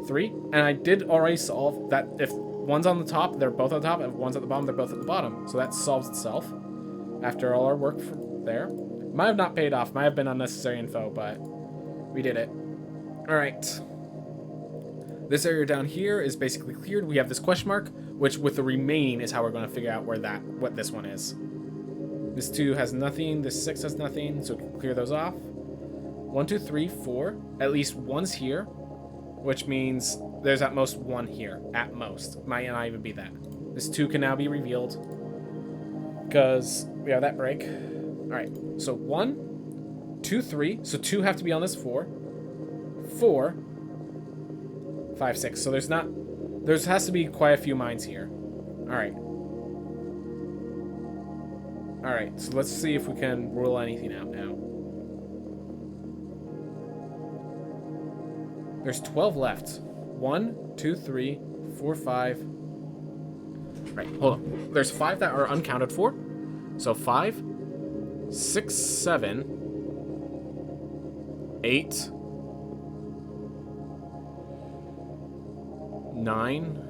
Speaker 1: 3, and I did already solve that if one's on the top, they're both on the top, and if one's at the bottom, they're both at the bottom. So that solves itself after all our work from there. Might have not paid off, might have been unnecessary info, but we did it. All right. This area down here is basically cleared. We have this question mark, which with the remain is how we're going to figure out what this one is. This 2 has nothing, this 6 has nothing, so we can clear those off. 1, 2, 3, 4. At least one's here, which means there's at most 1 here. At most. Might not even be that. This 2 can now be revealed because we have that break. All right, so 1, 2, 3. So 2 have to be on this 4. 4, 5, 6. So there has to be quite a few mines here. All right. All right, so let's see if we can rule anything out now. There's 12 left. 1, 2, 3, 4, 5. Right, hold on. There's 5 that are uncounted for. So 5, 6, 7, 8, 9,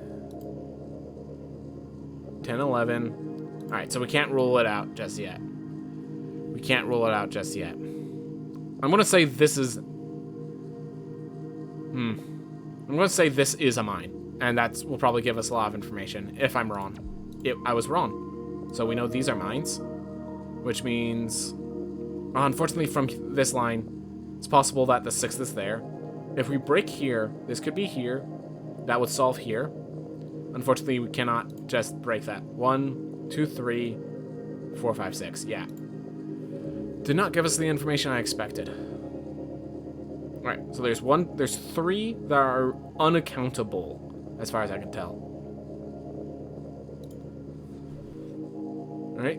Speaker 1: 10, 11. All right, so we can't rule it out just yet. We can't rule it out just yet. I'm going to say this is... I'm going to say this is a mine. And that will probably give us a lot of information. If I'm wrong. I was wrong. So we know these are mines. Which means... unfortunately, from this line, it's possible that the 6th is there. If we break here, this could be here. That would solve here. Unfortunately, we cannot just break that. 1, 2, 3, 4, 5, 6. Yeah. Did not give us the information I expected. Alright, so there's 3 that are unaccountable, as far as I can tell. Alright.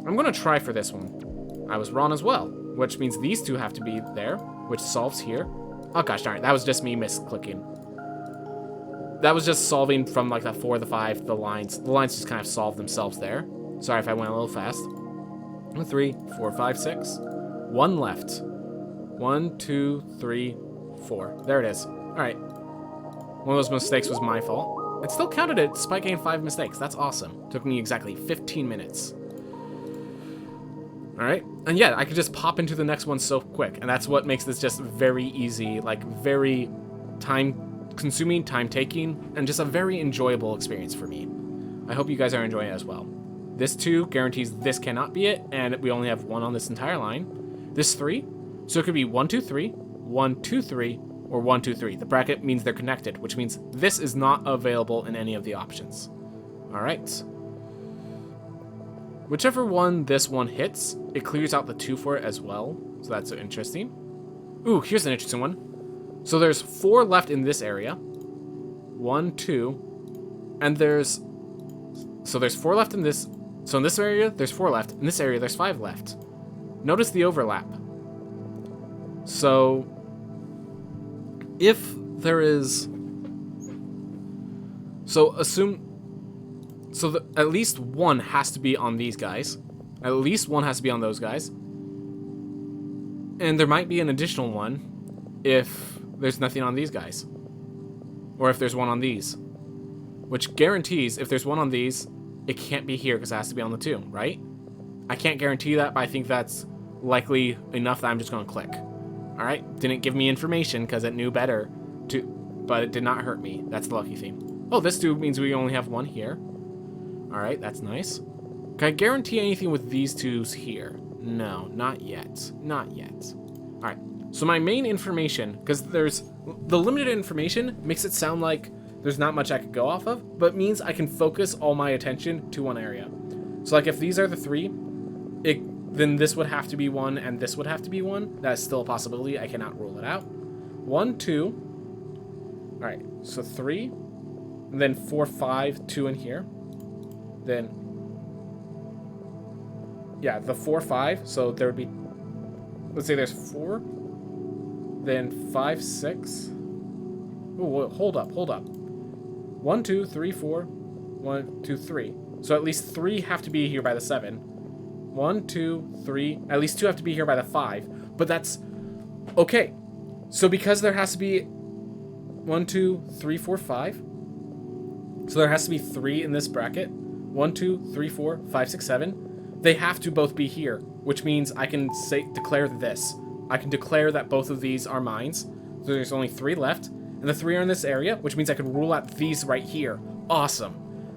Speaker 1: I'm gonna try for this one. I was wrong as well, which means these 2 have to be there, which solves here. Oh gosh darn it, that was just me misclicking. That was just solving from like the 4, the 5, the lines. The lines just kind of solve themselves there. Sorry if I went a little fast. 1, 3, 4, 5, 6. 1 left. 1, 2, 3, 4. There it is. All right. One of those mistakes was my fault. It still counted it despite getting 5 mistakes. That's awesome. Took me exactly 15 minutes. All right. And yeah, I could just pop into the next one so quick. And that's what makes this just very easy, like very time-consuming, time-taking, and just a very enjoyable experience for me. I hope you guys are enjoying it as well. This 2 guarantees this cannot be it, and we only have 1 on this entire line. This 3, so it could be 1, 2, 3, 1, 2, 3, or 1, 2, 3. The bracket means they're connected, which means this is not available in any of the options. All right. Whichever one this one hits, it clears out the 2 for it as well, so that's interesting. Ooh, here's an interesting one. So there's 4 left in this area. 1, 2, and there's 4 left in this. So in this area, there's 4 left. In this area, there's 5 left. Notice the overlap. So if there is, so assume, so that at least 1 has to be on these guys. At least 1 has to be on those guys. And there might be an additional one if there's nothing on these guys. Or if there's 1 on these. Which guarantees if there's 1 on these, it can't be here because it has to be on the 2, right? I can't guarantee that, but I think that's likely enough that I'm just going to click. Alright, didn't give me information because it knew better, but it did not hurt me. That's the lucky thing. Oh, this 2 means we only have 1 here. Alright, that's nice. Can I guarantee anything with these 2s here? No, not yet. Not yet. Alright, so my main information, because there's the limited information makes it sound like there's not much I could go off of, but it means I can focus all my attention to one area. So like if these are the 3, then this would have to be 1 and this would have to be 1. That is still a possibility. I cannot rule it out. 1, 2. All right, so 3, and then 4, 5, 2 in here. Then, yeah, the 4, 5. So there would be, let's say there's 4, then 5, 6. Oh, hold up. 1, 2, 3, 4. 1, 2, 3. So at least 3 have to be here by the 7. 1, 2, 3. At least 2 have to be here by the 5. But that's okay. So because there has to be 1, 2, 3, 4, 5. So there has to be 3 in this bracket. 1, 2, 3, 4, 5, 6, 7. They have to both be here, which means I can declare this. I can declare that both of these are mines. So there's only 3 left, and the 3 are in this area, which means I can rule out these right here. Awesome.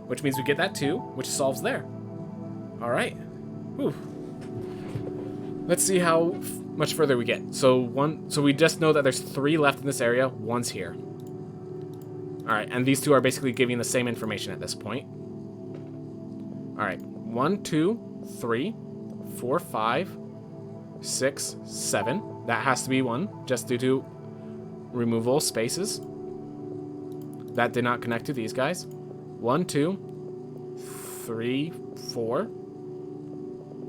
Speaker 1: Which means we get that 2, which solves there. All right. Whew. Let's see how much further we get. So we just know that there's 3 left in this area. 1's here. All right, and these 2 are basically giving the same information at this point. All right, 1, 2, 3, 4, 5, 6, 7. That has to be 1, just due to removal spaces. That did not connect to these guys. 1, 2, 3, 4.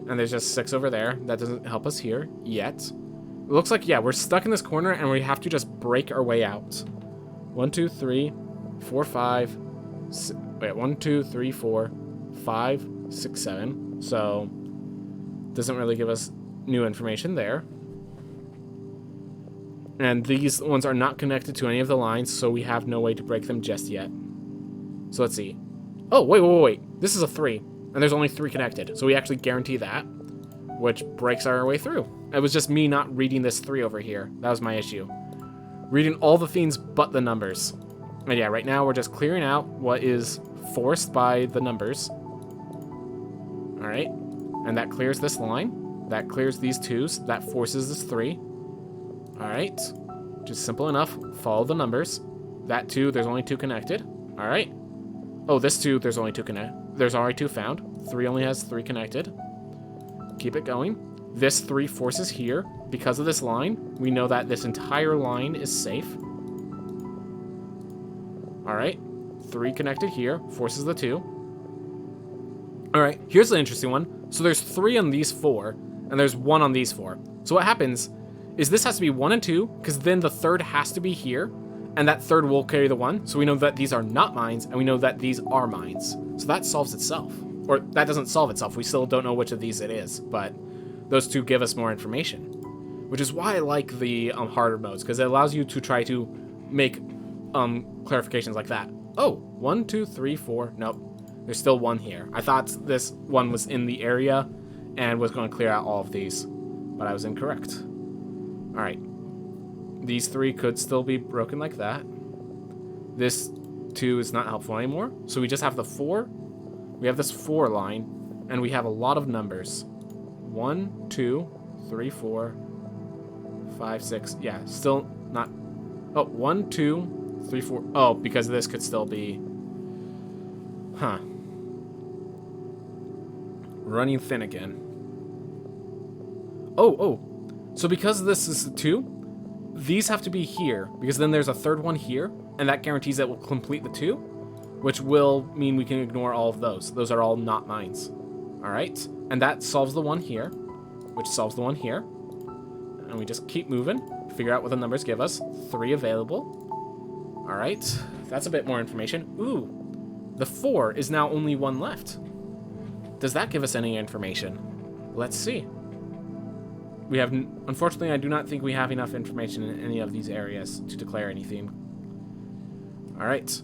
Speaker 1: And there's just 6 over there. That doesn't help us here yet. It looks like, yeah, we're stuck in this corner and we have to just break our way out. 1, 2, 3, 4, 5. Wait, 1, 2, 3, 4, 5, 6, 7. So, doesn't really give us new information there. And these ones are not connected to any of the lines, so we have no way to break them just yet. So let's see. Oh, wait. This is a 3, and there's only 3 connected. So we actually guarantee that, which breaks our way through. It was just me not reading this 3 over here. That was my issue. Reading all the things but the numbers. And yeah, right now we're just clearing out what is forced by the numbers. All right. And that clears this line. That clears these 2s. That forces this 3. All right. Just simple enough. Follow the numbers. That 2, there's only 2 connected. All right. Oh, this 2, there's only 2 connected. There's already 2 found. 3 only has 3 connected. Keep it going. This 3 forces here. Because of this line, we know that this entire line is safe. All right. 3 connected here. Forces the 2. All right. Here's the interesting one. So there's 3 on these 4, and there's 1 on these 4. So what happens is this has to be 1 and 2, because then the 3rd has to be here, and that 3rd will carry the 1. So we know that these are not mines, and we know that these are mines. So that solves itself. Or that doesn't solve itself. We still don't know which of these it is, but those 2 give us more information. Which is why I like the harder modes, because it allows you to try to make clarifications like that. Oh, 1, 2, 3, 4. Nope. There's still 1 here. I thought this one was in the area and was going to clear out all of these, but I was incorrect. All right. These 3 could still be broken like that. This 2 is not helpful anymore. So we just have the 4. We have this 4 line, and we have a lot of numbers. 1, 2, 3, 4, 5, 6. Yeah, still not. Oh, 1, 2, 3, 4. Oh, because this could still be. Huh. Running thin again. Oh. So because this is 2, these have to be here, because then there's a 3rd one here, and that guarantees that we'll complete the 2, which will mean we can ignore all of those. Those are all not mines. All right. And that solves the 1 here, which solves the 1 here. And we just keep moving, figure out what the numbers give us. 3 available. All right. That's a bit more information. Ooh, the 4 is now only 1 left. Does that give us any information? Let's see. We have, unfortunately, I do not think we have enough information in any of these areas to declare anything. All right.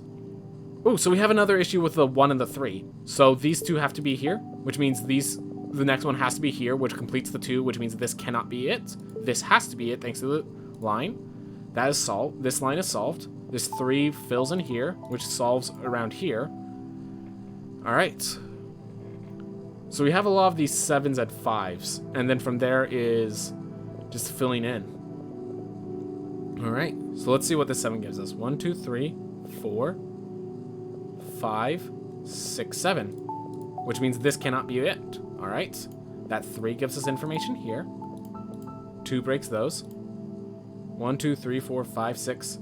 Speaker 1: Oh, so we have another issue with the 1 and the 3. So these 2 have to be here, which means the next one has to be here, which completes the 2, which means this cannot be it. This has to be it, thanks to the line. That is solved. This line is solved. This 3 fills in here, which solves around here. All right. So we have a lot of these 7s and 5s, and then from there is just filling in. All right. So let's see what this 7 gives us. 1, 2, 3, 4, 5, 6, 7. Which means this cannot be it. Alright. That 3 gives us information here. 2 breaks those. 1, 2, 3, 4, 5, 6.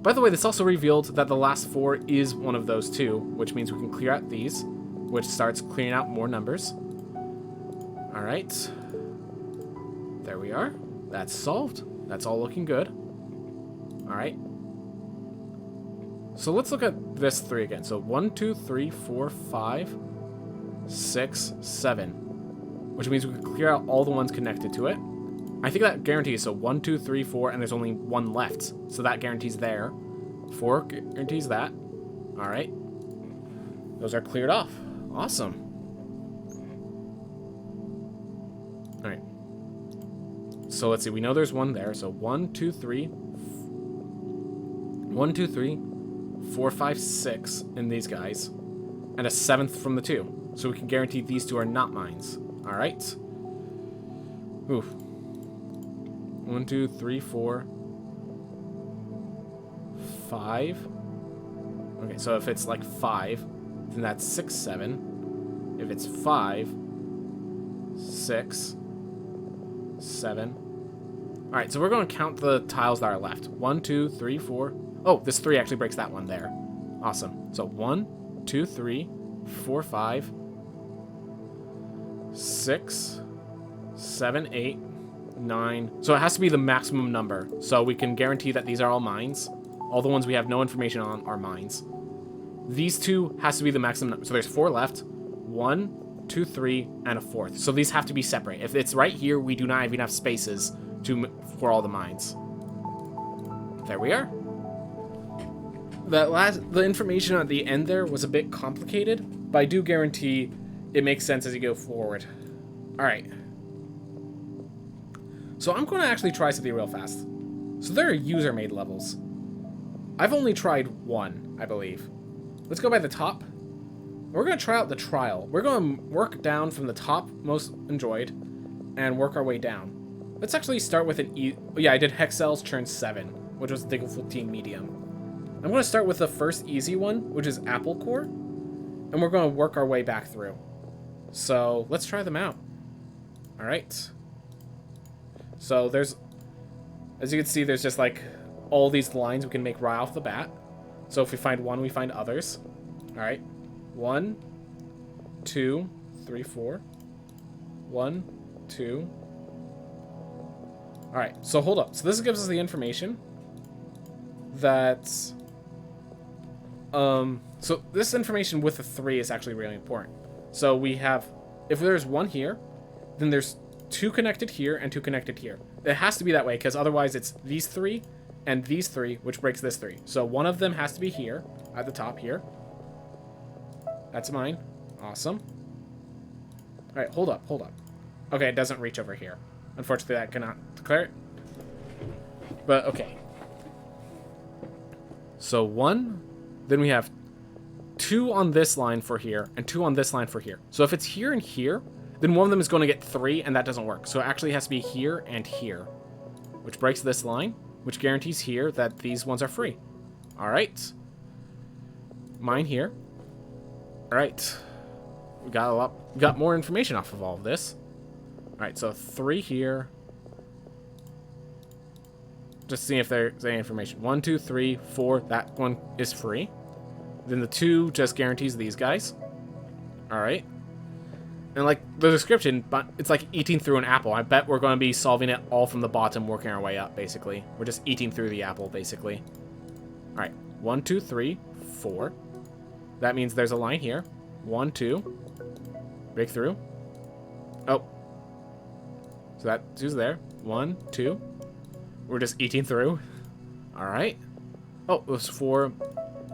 Speaker 1: By the way, this also revealed that the last 4 is one of those 2, which means we can clear out these, which starts clearing out more numbers. Alright. There we are. That's solved. That's all looking good. Alright. So let's look at this 3 again. So 1, 2, 3, 4, 5, 6, 7. Which means we can clear out all the ones connected to it. I think that guarantees, so 1, 2, 3, 4, and there's only 1 left. So that guarantees there. 4 guarantees that. Alright. Those are cleared off. Awesome. Alright. So let's see, we know there's 1 there. So 1, 2, 3. 1, 2, 3. 4, 5, 6 in these guys. And a 7th from the 2. So we can guarantee these 2 are not mines. Alright. Oof. 1, 2, 3, 4, 5. Okay, so if it's like 5, then that's 6, 7. If it's 5, 6, 7. Alright, so we're going to count the tiles that are left. 1, 2, 3, 4. Oh, this 3 actually breaks that one there. Awesome. So 1, 2, 3, 4, 5, 6, 7, 8, 9. So it has to be the maximum number. So we can guarantee that these are all mines. All the ones we have no information on are mines. These 2 has to be the maximum number. So there's 4 left. 1, 2, 3, and a 4th. So these have to be separate. If it's right here, we do not even have spaces for all the mines. There we are. The information at the end there was a bit complicated, but I do guarantee it makes sense as you go forward. Alright. So I'm going to actually try something real fast. So there are user-made levels. I've only tried 1, I believe. Let's go by the top. We're going to try out the trial. We're going to work down from the top most enjoyed and work our way down. Let's actually start with an I did Hexcells Churn 7, which was difficulty medium. I'm going to start with the first easy one, which is Apple Core, and we're going to work our way back through. So let's try them out. All right. So there's, as you can see, there's just like all these lines we can make right off the bat. So if we find one, we find others. All right. 1, 2, 3, 4. 1, 2. All right. So hold up. So this gives us the information that. So this information with the 3 is actually really important. So we have, if there's 1 here, then there's 2 connected here and 2 connected here. It has to be that way because otherwise it's these 3 and these 3, which breaks this 3. So one of them has to be here at the top here. That's mine. Awesome. All right, hold up. Okay, it doesn't reach over here. Unfortunately, that cannot declare it. But okay. So 1, then we have 2 on this line for here and 2 on this line for here. So if it's here and here, then one of them is going to get 3, and that doesn't work. So it actually has to be here and here, which breaks this line, which guarantees here that these ones are free. All right. Mine here. All right. We got more information off of all of this. All right, so 3 here. Just seeing if there's any information. 1, 2, 3, 4. That one is free. Then the 2 just guarantees these guys. All right. And like the description, but it's like eating through an apple. I bet we're going to be solving it all from the bottom, working our way up, basically. We're just eating through the apple, basically. All right. 1, 2, 3, 4. That means there's a line here. 1, 2. Break through. Oh. So that 2's there. 1, 2. We're just eating through. All right. Oh, those 4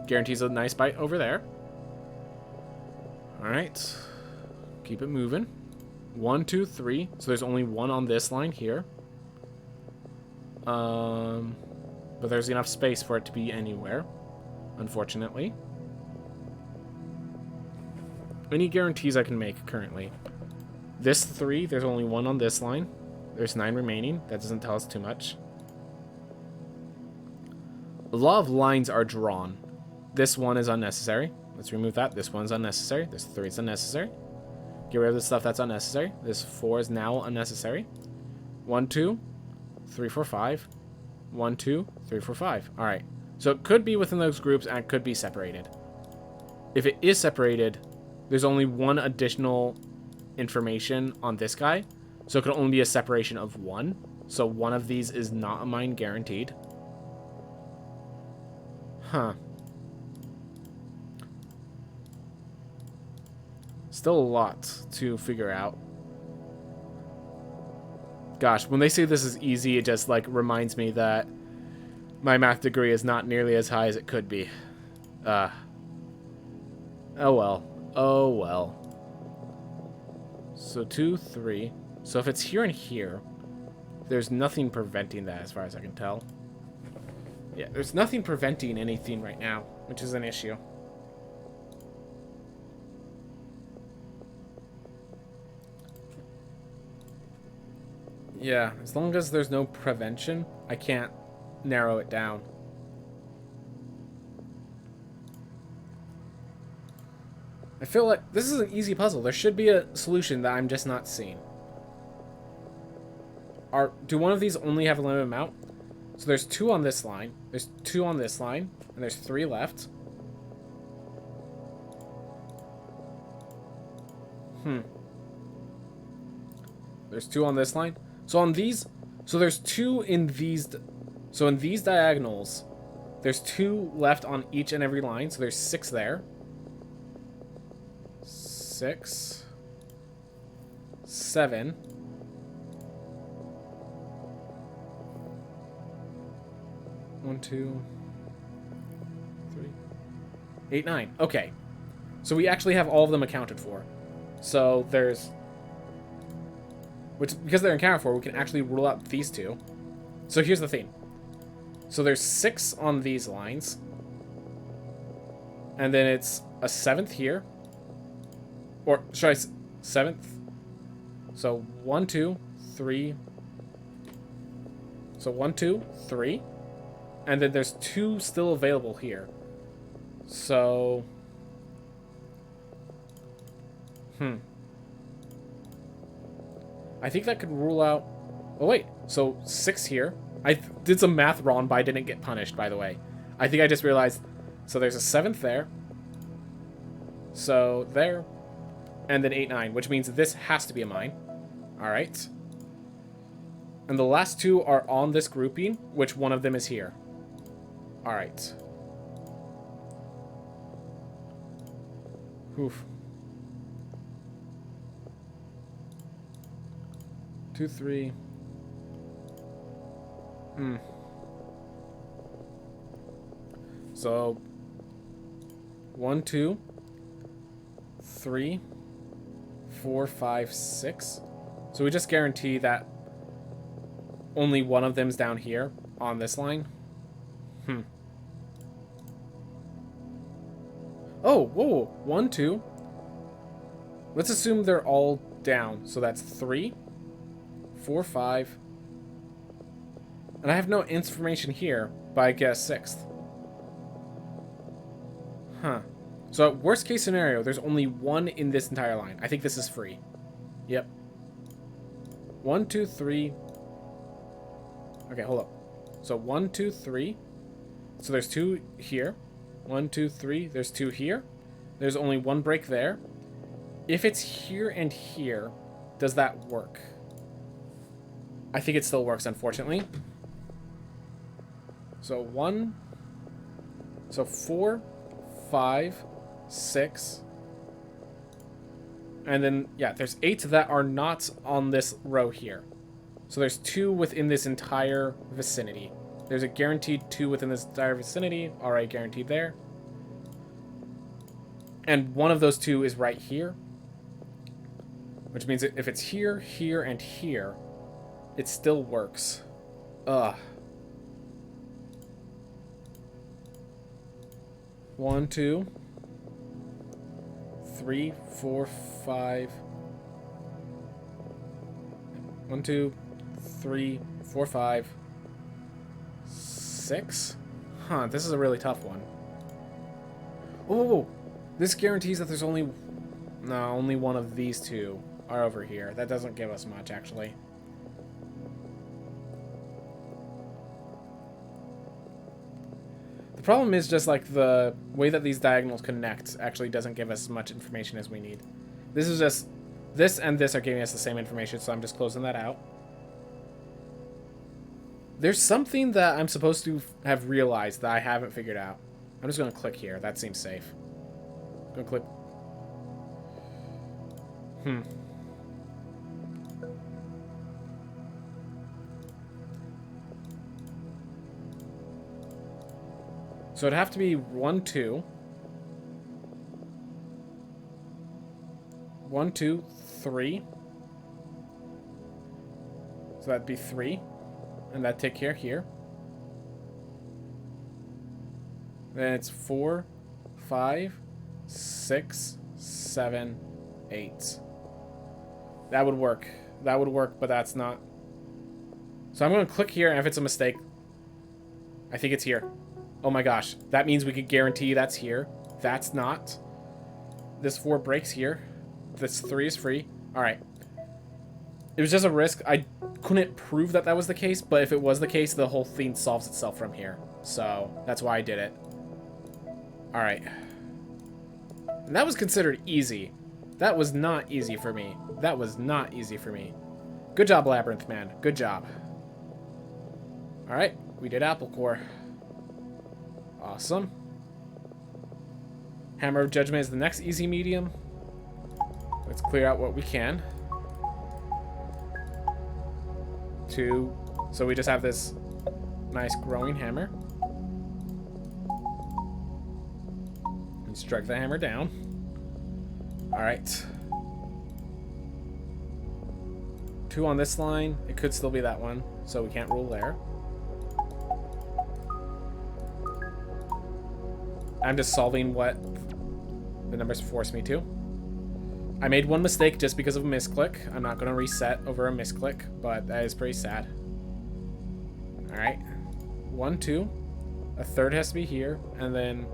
Speaker 1: guarantees a nice bite over there. All right. Keep it moving. 1, 2, 3. So there's only 1 on this line here. But there's enough space for it to be anywhere, unfortunately. Any guarantees I can make currently? This 3, there's only 1 on this line. There's 9 remaining. That doesn't tell us too much. A lot of lines are drawn. This 1 is unnecessary. Let's remove that. This 1's unnecessary. This 3 is unnecessary. Get rid of the stuff that's unnecessary. This 4 is now unnecessary. 1, 2, 3, 4, 5. 1, 2, 3, 4, 5. All right. So it could be within those groups and it could be separated. If it is separated, there's only one additional information on this guy. So it could only be a separation of 1. So one of these is not a mine guaranteed. Huh. Still a lot to figure out. Gosh, when they say this is easy, it just like reminds me that my math degree is not nearly as high as it could be. Oh well. Oh well. So 2, 3. So if it's here and here, there's nothing preventing that as far as I can tell. Yeah, there's nothing preventing anything right now, which is an issue. Yeah, as long as there's no prevention, I can't narrow it down. I feel like this is an easy puzzle. There should be a solution that I'm just not seeing. Do one of these only have a limited amount? So there's 2 on this line, there's 2 on this line, and there's 3 left. There's 2 on this line. So on these, so there's 2 in these, so in these diagonals, there's 2 left on each and every line, so there's 6 there. 6, 7. One, 2, 3, 8, 9. Okay. So we actually have all of them accounted for. So there's... Which, because they're accounted for, we can actually rule out these 2. So here's the thing. So there's 6 on these lines. And then it's a 7th here. Or, should I... 7th? So 1, 2, 3. So 1, 2, 3. And then there's 2 still available here. So... I think that could rule out... Oh, wait. So 6 here. I did some math wrong, but I didn't get punished, by the way. I think I just realized... So there's a 7th there. So there. And then 8, 9, which means this has to be a mine. Alright. And the last 2 are on this grouping, which one of them is here. Alright. Oof. 2, 3. So 1, 2, 3, 4, 5, 6. So we just guarantee that only one of them's down here on this line. Oh, whoa, 1, 2. Let's assume they're all down. So that's 3, 4, 5. And I have no information here, but I get a 6th. So worst case scenario, there's only 1 in this entire line. I think this is free. Yep. 1, 2, 3. Okay, hold up. So 1, 2, 3. So there's 2 here. 1, 2, 3. There's 2 here. There's only 1 break there. If it's here and here, does that work? I think it still works, unfortunately. So 1. So 4, 5, 6. And then, yeah, there's 8 that are not on this row here. So there's 2 within this entire vicinity. There's a guaranteed 2 within this entire vicinity. Alright, guaranteed there. And one of those 2 is right here. Which means if it's here, here, and here, it still works. Ugh. 1, 2, 3, 4, 5. 1, 2, 3, 4, 5, 6. Huh, this is a really tough one. Oh, this guarantees that there's only... No, only one of these two are over here. That doesn't give us much, actually. The problem is just, like, the way that these diagonals connect actually doesn't give us as much information as we need. This is just... This and this are giving us the same information, so I'm just closing that out. There's something that I'm supposed to have realized that I haven't figured out. I'm just going to click here. That seems safe. Go click. So it'd have to be 1, 2. 1, 2, 3. So that'd be 3. And that'd take care here. Then it's 4, 5, 6, 7, 8. That would work. That would work, but that's not. So I'm going to click here, and if it's a mistake, I think it's here. Oh my gosh. That means we could guarantee that's here. That's not. This 4 breaks here. This 3 is free. Alright. It was just a risk. I couldn't prove that that was the case, but if it was the case, the whole thing solves itself from here. So, that's why I did it. Alright. And that was considered easy. That was not easy for me. That was not easy for me. Good job, Labyrinth Man. Good job. Alright, we did Apple Core. Awesome. Hammer of Judgment is the next easy medium. Let's clear out what we can. 2. So we just have this nice growing hammer. And strike the hammer down. Alright. 2 on this line. It could still be that one, so we can't rule there. I'm just solving what the numbers force me to. I made one mistake just because of a misclick. I'm not going to reset over a misclick, but that is pretty sad. Alright. 1, 2. A third has to be here, and then...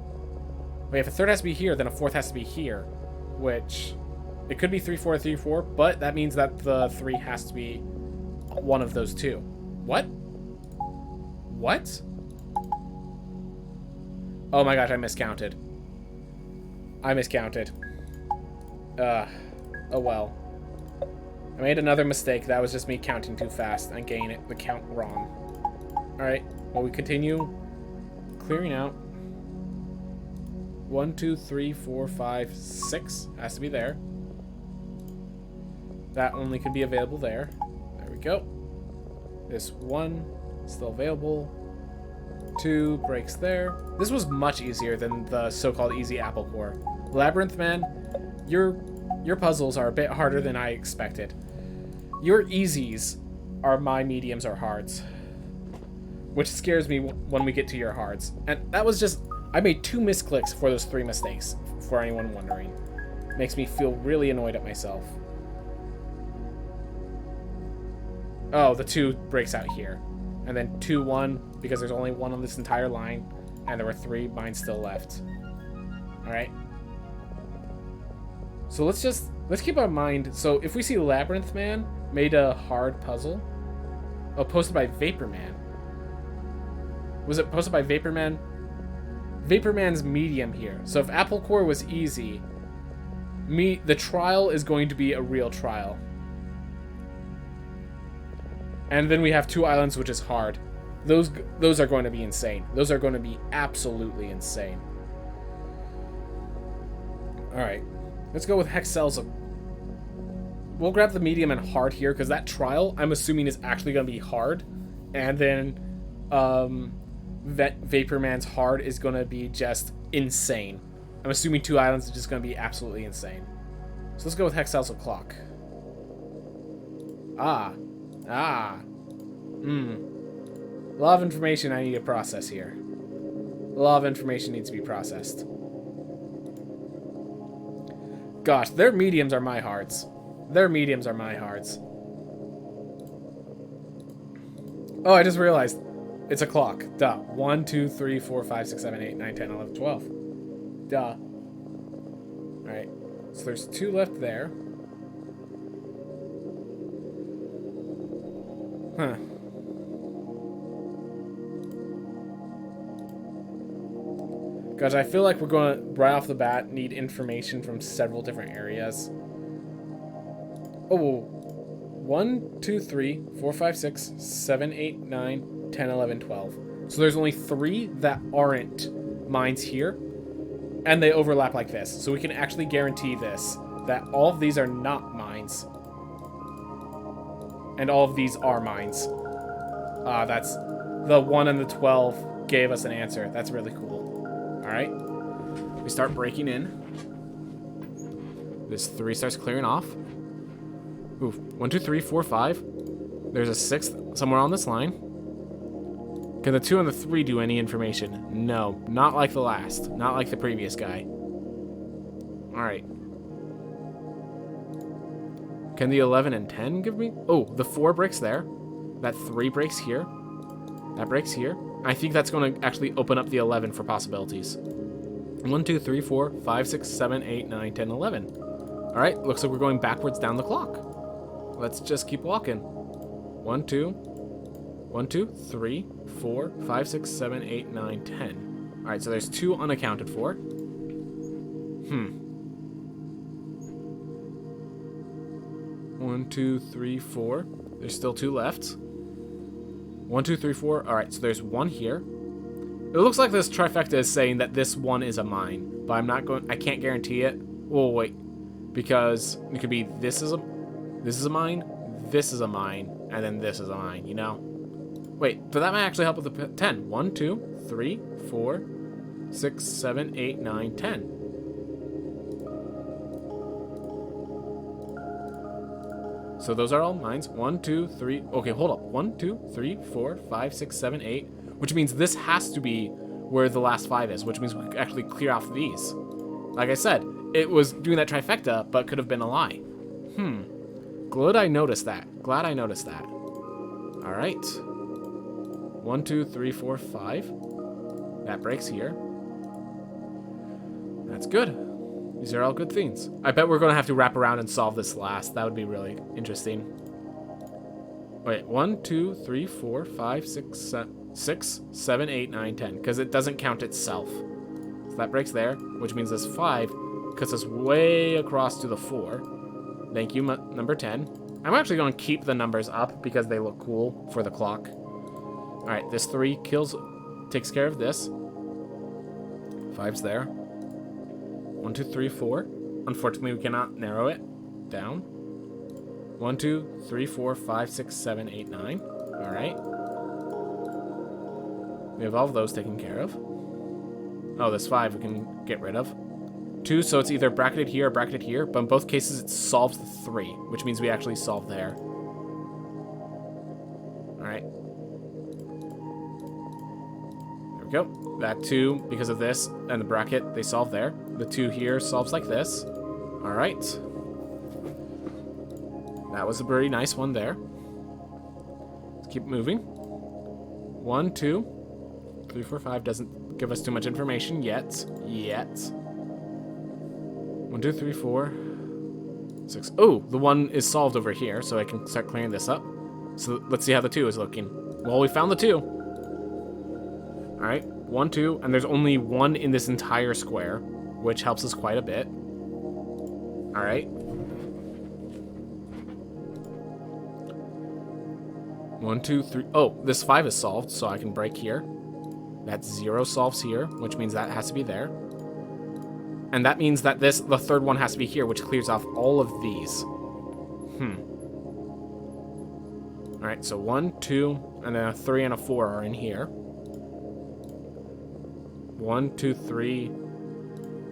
Speaker 1: Wait, if a third has to be here, then a fourth has to be here. Which... It could be 3, 4, 3, 4, but that means that the 3 has to be one of those two. What? What? Oh my gosh, I miscounted. I miscounted. Oh well. I made another mistake. That was just me counting too fast and getting the count wrong. Alright, well, we continue clearing out. 1, 2, 3, 4, 5, 6 has to be there. That only could be available there. There we go. This 1 still available. 2 breaks there. This was much easier than the so-called easy Apple Core. Labyrinth Man, your puzzles are a bit harder than I expected. Your easies are my mediums or hards, which scares me when we get to your hards. And that was just... I made 2 misclicks for those 3 mistakes, for anyone wondering. Makes me feel really annoyed at myself. Oh, the 2 breaks out here. And then 2, 1, because there's only 1 on this entire line, and there were 3 mines still left. Alright. So let's keep in mind, so if we see Labyrinth Man made a hard puzzle. Oh, posted by Vapor Man. Was it posted by Vapor Man? Vapor Man's medium here. So if Apple Core was easy, the trial is going to be a real trial. And then we have 2 islands, which is hard. Those are going to be insane. Those are going to be absolutely insane. Alright. Let's go with Hexcells. We'll grab the medium and hard here, because that trial, I'm assuming, is actually going to be hard. And then Vapor Man's hard is going to be just insane. I'm assuming 2 islands are just going to be absolutely insane. So let's go with Hexcells o'clock. A lot of information I need to process here. A lot of information needs to be processed. Gosh, their mediums are my hards. Their mediums are my hards. Oh, I just realized. It's a clock. Duh. 1, 2, 3, 4, 5, 6, 7, 8, 9, 10, 11, 12. Duh. Alright, so there's 2 left there. Huh. Guys, I feel like we're going to, right off the bat, need information from several different areas. Oh, 1, 2, 3, 4, 5, 6, 7, 8, 9, 10, 11, 12. So there's only 3 that aren't mines here. And they overlap like this. So we can actually guarantee this, that all of these are not mines. And all of these are mines. That's the 1 and the 12 gave us an answer. That's really cool. Alright. We start breaking in. This 3 starts clearing off. Ooh, 1, 2, 3, 4, 5. There's a 6th somewhere on this line. Can the 2 and the 3 do any information? No, not like the last. Not like the previous guy. Alright. Can the 11 and 10 give me? Oh, the 4 breaks there. That 3 breaks here. That breaks here. I think that's going to actually open up the 11 for possibilities. 1, 2, 3, 4, 5, 6, 7, 8, 9, 10, 11. Alright, looks like we're going backwards down the clock. Let's just keep walking. 1, 2, 1, 2, 3, 4, 5, 6, 7, 8, 9, 10. Alright, so there's 2 unaccounted for. 1, 2, 3, 4. There's still 2 left. 1, 2, 3, 4. Alright, so there's 1 here. It looks like this trifecta is saying that this one is a mine, but I can't guarantee it. Oh, wait. Because it could be this is a mine, this is a mine, and then this is a mine, you know? Wait, but that might actually help with the 10. 1, 2, 3, 4, 6, 7, 8, 9, 10. So those are all mines. 1, 2, 3. Okay, hold up. 1, 2, 3, 4, 5, 6, 7, 8. Which means this has to be where the last 5 is, which means we could actually clear off these. Like I said, it was doing that trifecta, but could have been a lie. Glad I noticed that. Glad I noticed that. Alright. 1, 2, 3, 4, 5. That breaks here. That's good. These are all good things. I bet we're going to have to wrap around and solve this last. That would be really interesting. Wait, 1, 2, 3, 4, 5, 6, 7, 8, 9, 10. Because it doesn't count itself. So that breaks there, which means this 5 cuts us way across to the 4. Thank you, number 10. I'm actually going to keep the numbers up because they look cool for the clock. Alright, this 3 takes care of this. 5's there. 1, 2, 3, 4. Unfortunately, we cannot narrow it down. 1, 2, 3, 4, 5, 6, 7, 8, 9. Alright. We have all of those taken care of. Oh, this 5 we can get rid of. 2, so it's either bracketed here or bracketed here, but in both cases it solves the 3, which means we actually solve there. Alright. There we go. That 2, because of this and the bracket, they solve there. The 2 here solves like this. Alright. That was a very nice one there. Let's keep moving. 1, 2, 3, 4, 5 doesn't give us too much information yet. 1, 2, 3, 4, 6. Oh, the 1 is solved over here, so I can start clearing this up. So let's see how the 2 is looking. Well, we found the 2. Alright, 1, 2, and there's only 1 in this entire square, which helps us quite a bit. Alright. 1, 2, 3. Oh, this 5 is solved, so I can break here. That 0 solves here, which means that has to be there. And that means that the 3rd one has to be here, which clears off all of these. Alright, so 1, 2, and then a 3 and a 4 are in here. 1, 2, 3.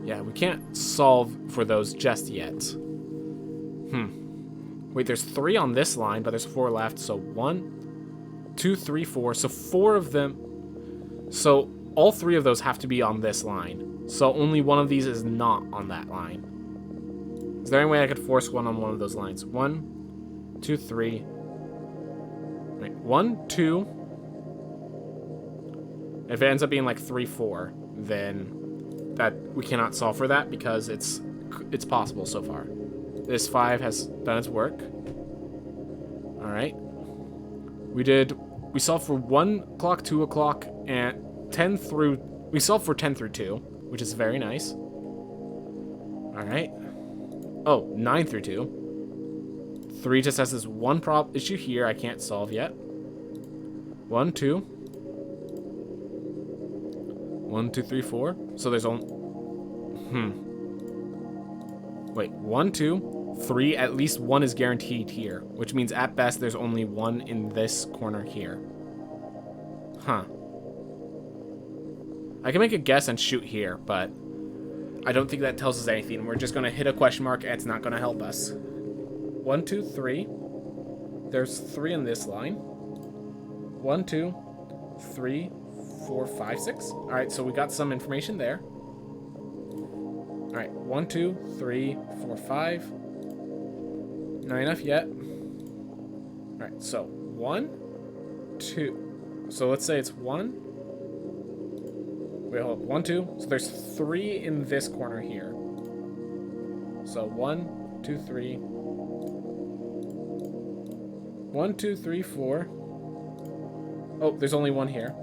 Speaker 1: Yeah, we can't solve for those just yet. Wait, there's 3 on this line, but there's 4 left. So 1, 2, 3, 4. So 4 of them. So all 3 of those have to be on this line. So only one of these is not on that line. Is there any way I could force one on one of those lines? 1, 2, 3. Wait, 1, 2. If it ends up being like 3, 4, then that we cannot solve for that because it's it's possible so far. This 5 has done its work. All right. We solved for 1 o'clock, 2 o'clock, and 10 through... We solved for 10 through 2, which is very nice. All right. Oh, 9 through 2. 3 just has this one issue here I can't solve yet. 1, 2. 1, 2, 3, 4. So there's only... Wait, 1, 2, 3. At least 1 is guaranteed here, which means at best there's only 1 in this corner here. Huh. I can make a guess and shoot here, but I don't think that tells us anything. We're just going to hit a question mark, and it's not going to help us. 1, 2, 3. There's 3 in this line. 1, 2, 3, 4, 5, 6. All right, so we got some information there. All right, 1, 2, 3, 4, 5. Not enough yet. All right, so 1, 2. So let's say it's 1. Wait, hold up. 1, 2. So there's 3 in this corner here. So 1, 2, 3. 1, 2, 3, 4. Oh, there's only 1 here.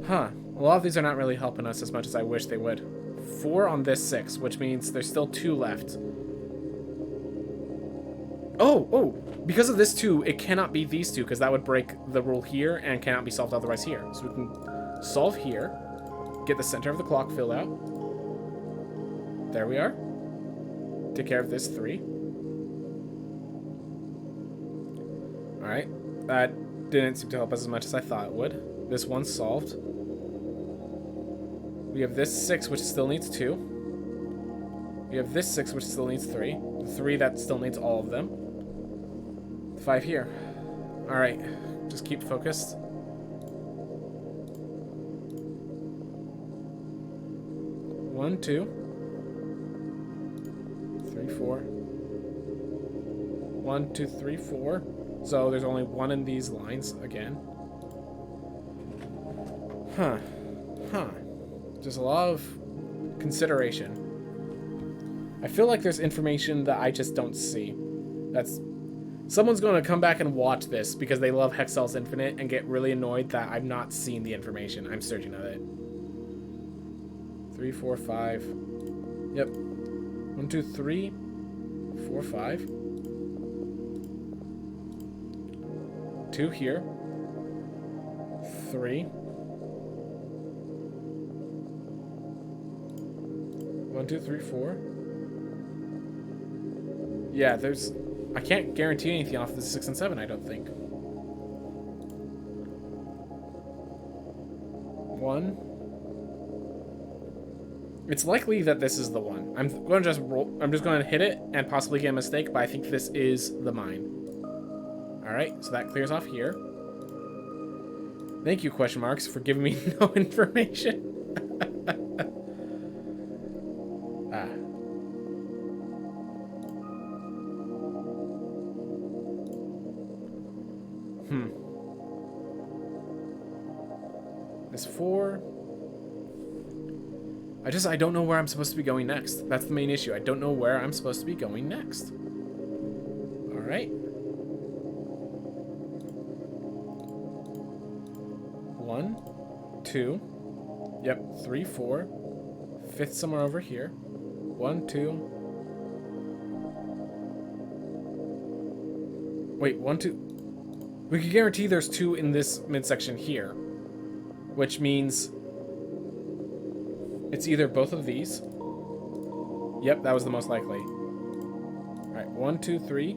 Speaker 1: Huh. A lot of these are not really helping us as much as I wish they would. 4 on this 6, which means there's still 2 left. Oh, because of this 2, it cannot be these 2, because that would break the rule here and cannot be solved otherwise here. So we can solve here, get the center of the clock filled out. There we are. Take care of this 3. Alright, that didn't seem to help us as much as I thought it would. This one's solved. We have this 6, which still needs 2. We have this 6, which still needs 3. The 3 that still needs all of them. 5 here. Alright, just keep focused. 1, 2, 3, 4. 1, 2, 3, 4. So there's only 1 in these lines again. Huh. Just a lot of consideration. I feel like there's information that I just don't see. Someone's going to come back and watch this because they love Hexcells Infinite and get really annoyed that I'm not seeing the information. I'm searching of it. 3, 4, 5. Yep. 1, 2, 3, 4, 5. 2 here. 3. 1, 2, 3, 4. Yeah, there's... I can't guarantee anything off the 6 and 7, I don't think. 1. It's likely that this is the one. I'm going to just roll. I'm just going to hit it and possibly get a mistake, but I think this is the mine. All right, so that clears off here. Thank you, question marks, for giving me no information. This 4. I don't know where I'm supposed to be going next. That's the main issue. I don't know where I'm supposed to be going next. All right. 1, 2. Yep, 3, 4. 5th somewhere over here. 1, 2. Wait, 1, 2. We can guarantee there's 2 in this midsection here, which means it's either both of these. Yep, that was the most likely. All right, 1, 2, 3,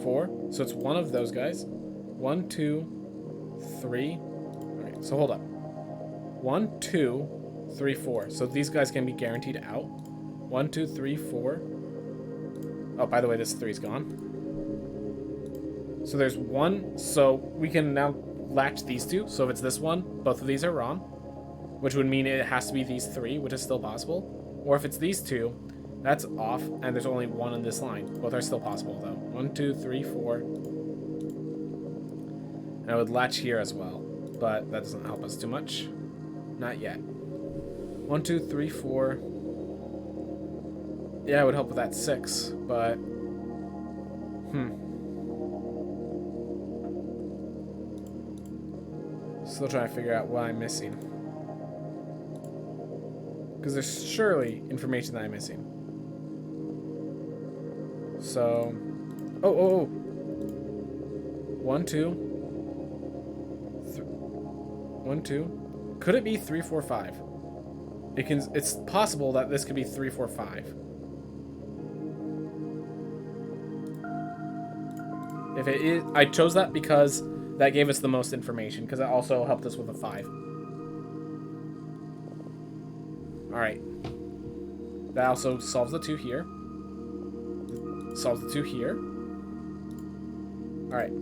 Speaker 1: 4. So it's one of those guys. 1, 2, 3. All right, so hold up. 1, 2, 3, 4. So these guys can be guaranteed out. 1, 2, 3, 4. Oh, by the way, this 3's gone. So there's 1. So we can now latch these 2. So if it's this one, both of these are wrong, which would mean it has to be these 3, which is still possible. Or if it's these 2, that's off, and there's only 1 in this line. Both are still possible, though. 1, 2, 3, 4. And I would latch here as well, but that doesn't help us too much. Not yet. 1, 2, 3, 4. Yeah, it would help with that 6, but... Still trying to figure out what I'm missing. Because there's surely information that I'm missing. So... Oh. 1, 2. 1, 2. Could it be 3, 4, 5? It's possible that this could be 3, 4, 5. If it is, I chose that because that gave us the most information, because it also helped us with a 5. Alright. That also solves the 2 here. Solves the 2 here. Alright.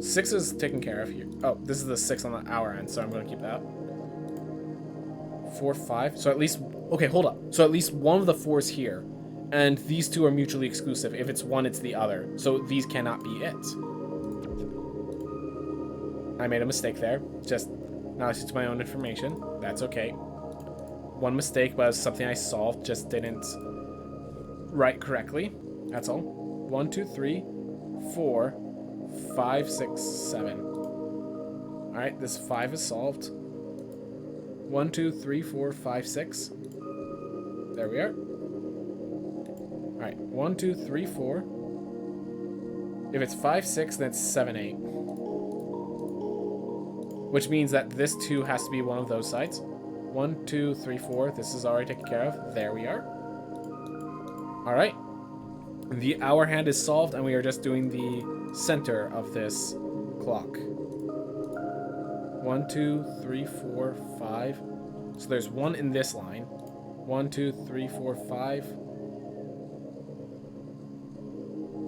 Speaker 1: 6 is taken care of here. Oh, this is the 6 on the hour end, so I'm going to keep that. 4, 5. So at least... Okay, hold up. So at least one of the 4's here. And these 2 are mutually exclusive. If it's one, it's the other. So these cannot be it. I made a mistake there. Just not to my own information. That's okay. One mistake, but it was something I solved. Just didn't write correctly. That's all. 1, 2, 3, 4, 5, 6, 7. Alright, this 5 is solved. 1, 2, 3, 4, 5, 6. There we are. Alright, 1, 2, 3, 4. If it's 5, 6, then it's 7, 8. Which means that this 2 has to be one of those sides. 1, 2, 3, 4. This is already taken care of. There we are. Alright. The hour hand is solved, and we are just doing the center of this clock. 1, 2, 3, 4, 5. So there's 1 in this line. 1, 2, 3, 4, 5.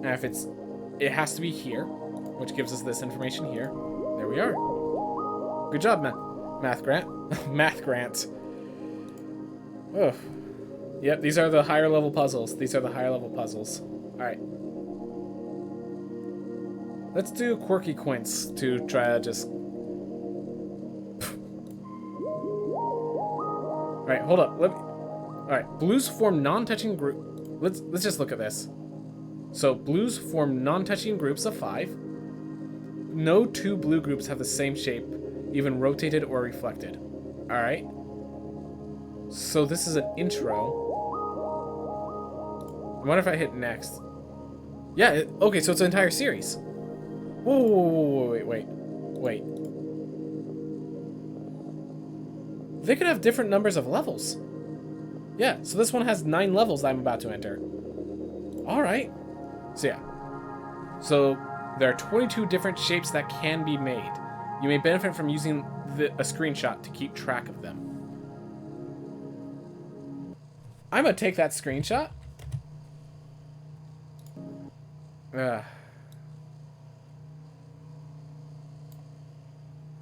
Speaker 1: And if it has to be here, which gives us this information here. There we are. Good job, Math Grant. Math Grant. Ugh. Yep, these are the higher level puzzles. Alright. Let's do Quirky Quints to try to just... Alright, hold up. Alright, blues form non-touching group... Let's just look at this. So, blues form non-touching groups of 5. No 2 blue groups have the same shape, even rotated or reflected. Alright. So this is an intro. I wonder if I hit next. Yeah, okay, so it's an entire series. Whoa, wait. They could have different numbers of levels. Yeah, so this one has 9 levels that I'm about to enter. Alright. So yeah. So there are 22 different shapes that can be made. You may benefit from using a screenshot to keep track of them. I'm gonna take that screenshot.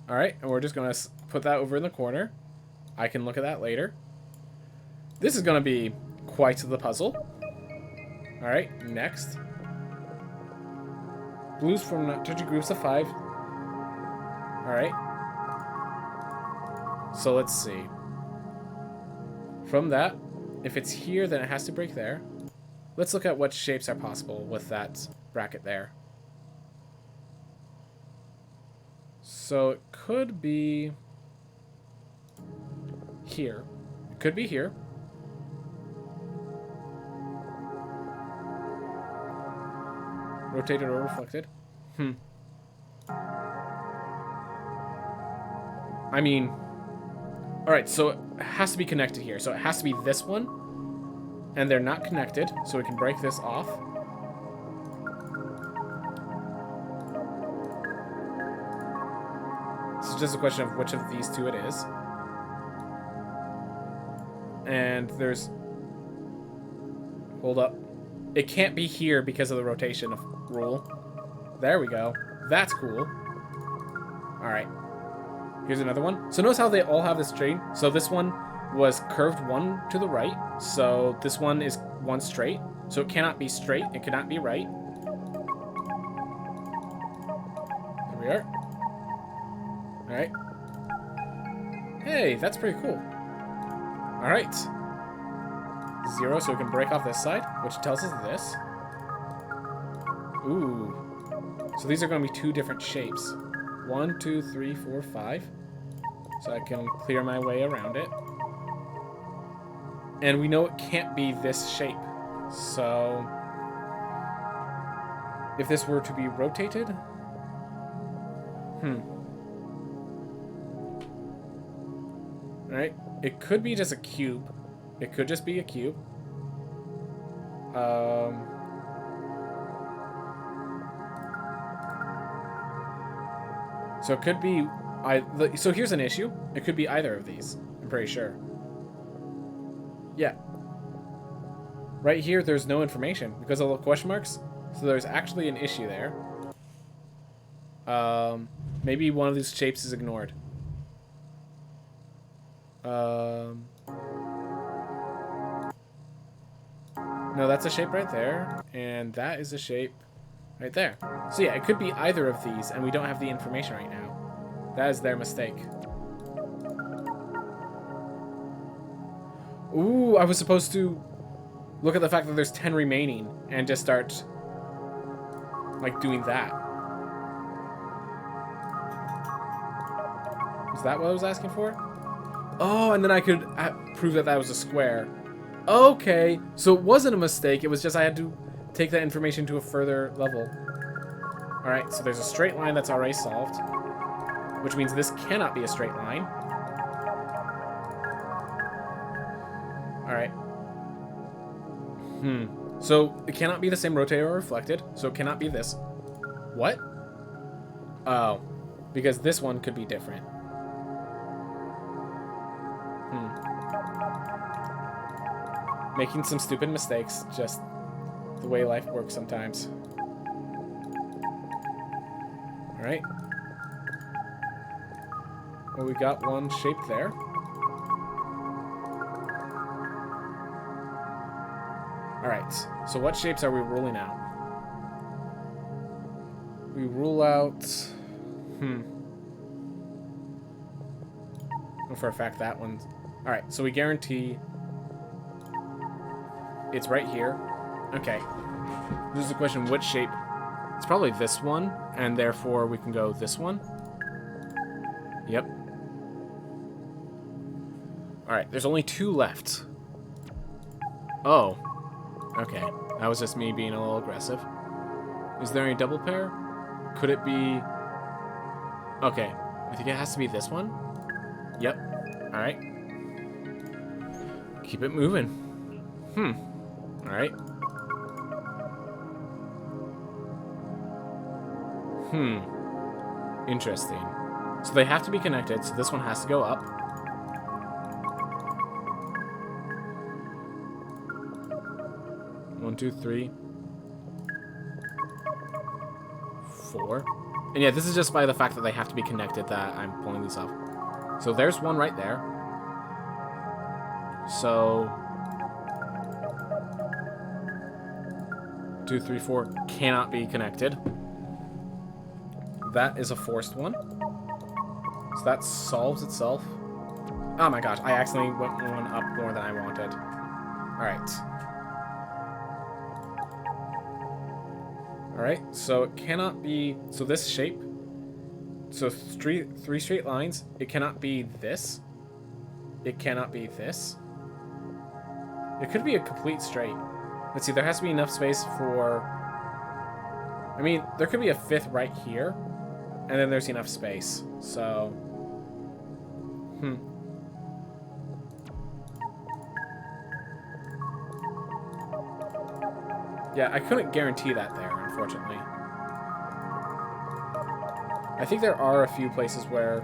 Speaker 1: Alright, and we're just gonna put that over in the corner. I can look at that later. This is gonna be quite the puzzle. Alright, next. Blues from non-touching groups of 5. Alright. So let's see. From that, if it's here, then it has to break there. Let's look at what shapes are possible with that bracket there. So it could be here. It could be here. Rotated or reflected. I mean... Alright, so it has to be connected here. So it has to be this one. And they're not connected, so we can break this off. It's just a question of which of these 2 it is. And there's... Hold up. It can't be here because of the rotation rule. There we go. That's cool. Alright. Here's another one. So notice how they all have this chain. So this one was curved 1 to the right. So this one is 1 straight. So it cannot be straight. It cannot be right. There we are. Alright. Hey, that's pretty cool. Alright. 0, so we can break off this side, which tells us this. Ooh. So these are going to be 2 different shapes. 1, 2, 3, 4, 5. So I can clear my way around it. And we know it can't be this shape. So if this were to be rotated... Alright. It could be just a cube. It could just be a cube. So it could be... So here's an issue. It could be either of these. I'm pretty sure. Yeah. Right here, there's no information because of the question marks. So there's actually an issue there. Maybe one of these shapes is ignored. No, that's a shape right there. And that is a shape right there. So yeah, it could be either of these, and we don't have the information right now. That is their mistake. Ooh, I was supposed to look at the fact that there's 10 remaining and just start, like, doing that. Is that what I was asking for? Oh, and then I could prove that that was a square. Okay, so it wasn't a mistake. It was just I had to take that information to a further level. Alright, so there's a straight line that's already solved, which means this cannot be a straight line. Alright. So it cannot be the same rotated or reflected, so it cannot be this. What? Oh, because this one could be different. Making some stupid mistakes, just the way life works sometimes. Alright. Well, we got one shape there. Alright, so what shapes are we ruling out? We rule out... Well, for a fact, that one's... Alright, so we guarantee... It's right here. Okay. This is the question, which shape? It's probably this one, and therefore we can go this one. Yep. Alright, there's only 2 left. Oh. Okay. That was just me being a little aggressive. Is there any double pair? Could it be... Okay. I think it has to be this one. Yep. Alright. Keep it moving. Alright. Interesting. So they have to be connected, so this one has to go up. One, two, 3, 4. And yeah, this is just by the fact that they have to be connected that I'm pulling these off. So there's one right there. So 2, 3, 4 cannot be connected. That is a forced one. So that solves itself. Oh my gosh, I accidentally went one up more than I wanted. Alright. Alright, so it cannot be... So this shape... So 3 straight lines. It cannot be this. It cannot be this. It could be a complete straight. Let's see, there has to be enough space for... I mean, there could be a 5th right here. And then there's enough space. So... Yeah, I couldn't guarantee that there, unfortunately. I think there are a few places where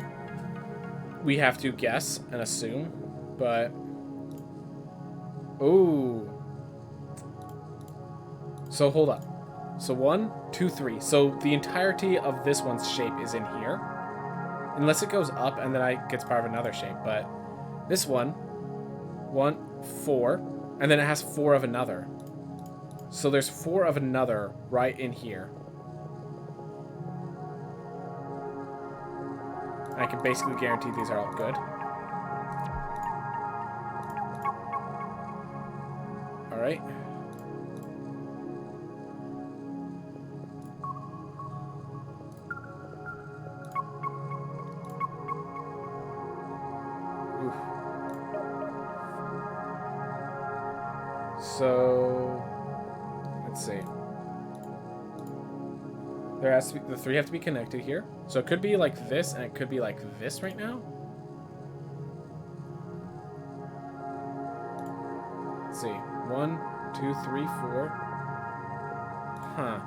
Speaker 1: we have to guess and assume, but... Ooh. So, hold up. So, 1, 2, 3. So, the entirety of this one's shape is in here. Unless it goes up and then it gets part of another shape, but... This one... 1, 4. And then it has 4 of another. So there's 4 of another right in here. I can basically guarantee these are all good. So let's see. There has to be, the three have to be connected here. So it could be like this, and it could be like this right now. Let's see. 1, 2, 3, 4. Huh.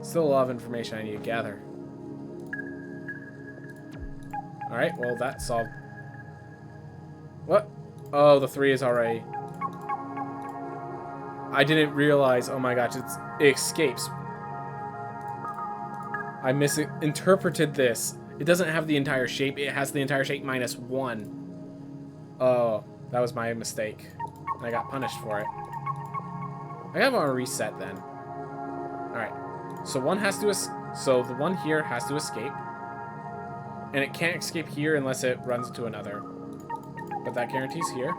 Speaker 1: Still a lot of information I need to gather. Alright, well that solved. What? Oh, the 3 is already. I didn't realize. Oh my gosh, it escapes. I misinterpreted this. It doesn't have the entire shape. It has the entire shape minus 1. Oh, that was my mistake. And I got punished for it. I gotta want to reset then. Alright. So one has to so the one here has to escape. And it can't escape here unless it runs to another. But that guarantees here.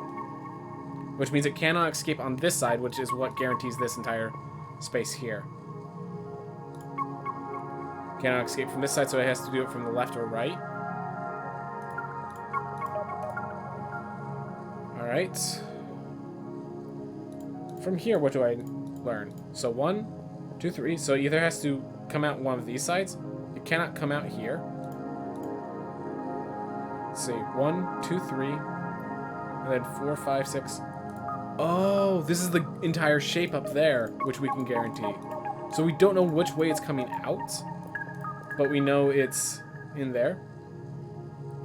Speaker 1: Which means it cannot escape on this side, which is what guarantees this entire space here. Cannot escape from this side, so it has to do it from the left or right. Alright. From here, what do I learn? So 1, 2, 3. So it either has to come out one of these sides. It cannot come out here. Let's see. 1, 2, 3. And then 4, 5, 6. Oh, this is the entire shape up there, which we can guarantee. So we don't know which way it's coming out. But we know it's in there.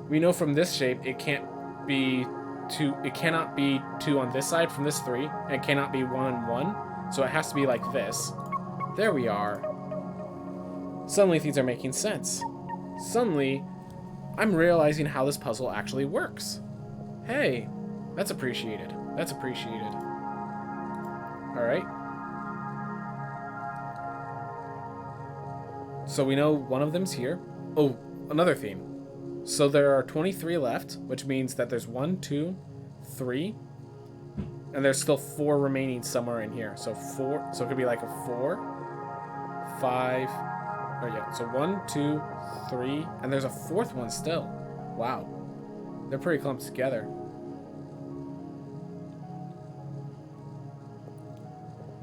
Speaker 1: We know from this shape it can't be 2. It cannot be 2 on this side from this 3, and it cannot be 1 and 1. So it has to be like this. There we are. Suddenly things are making sense. Suddenly, I'm realizing how this puzzle actually works. Hey, that's appreciated. That's appreciated. All right. So we know one of them's here. Oh, another theme. So there are 23 left, which means that there's 1, 2, 3, and there's still 4 remaining somewhere in here. So 4. So it could be like a 4, 5. Oh yeah. So 1, 2, 3, and there's a 4th one still. Wow, they're pretty clumped together.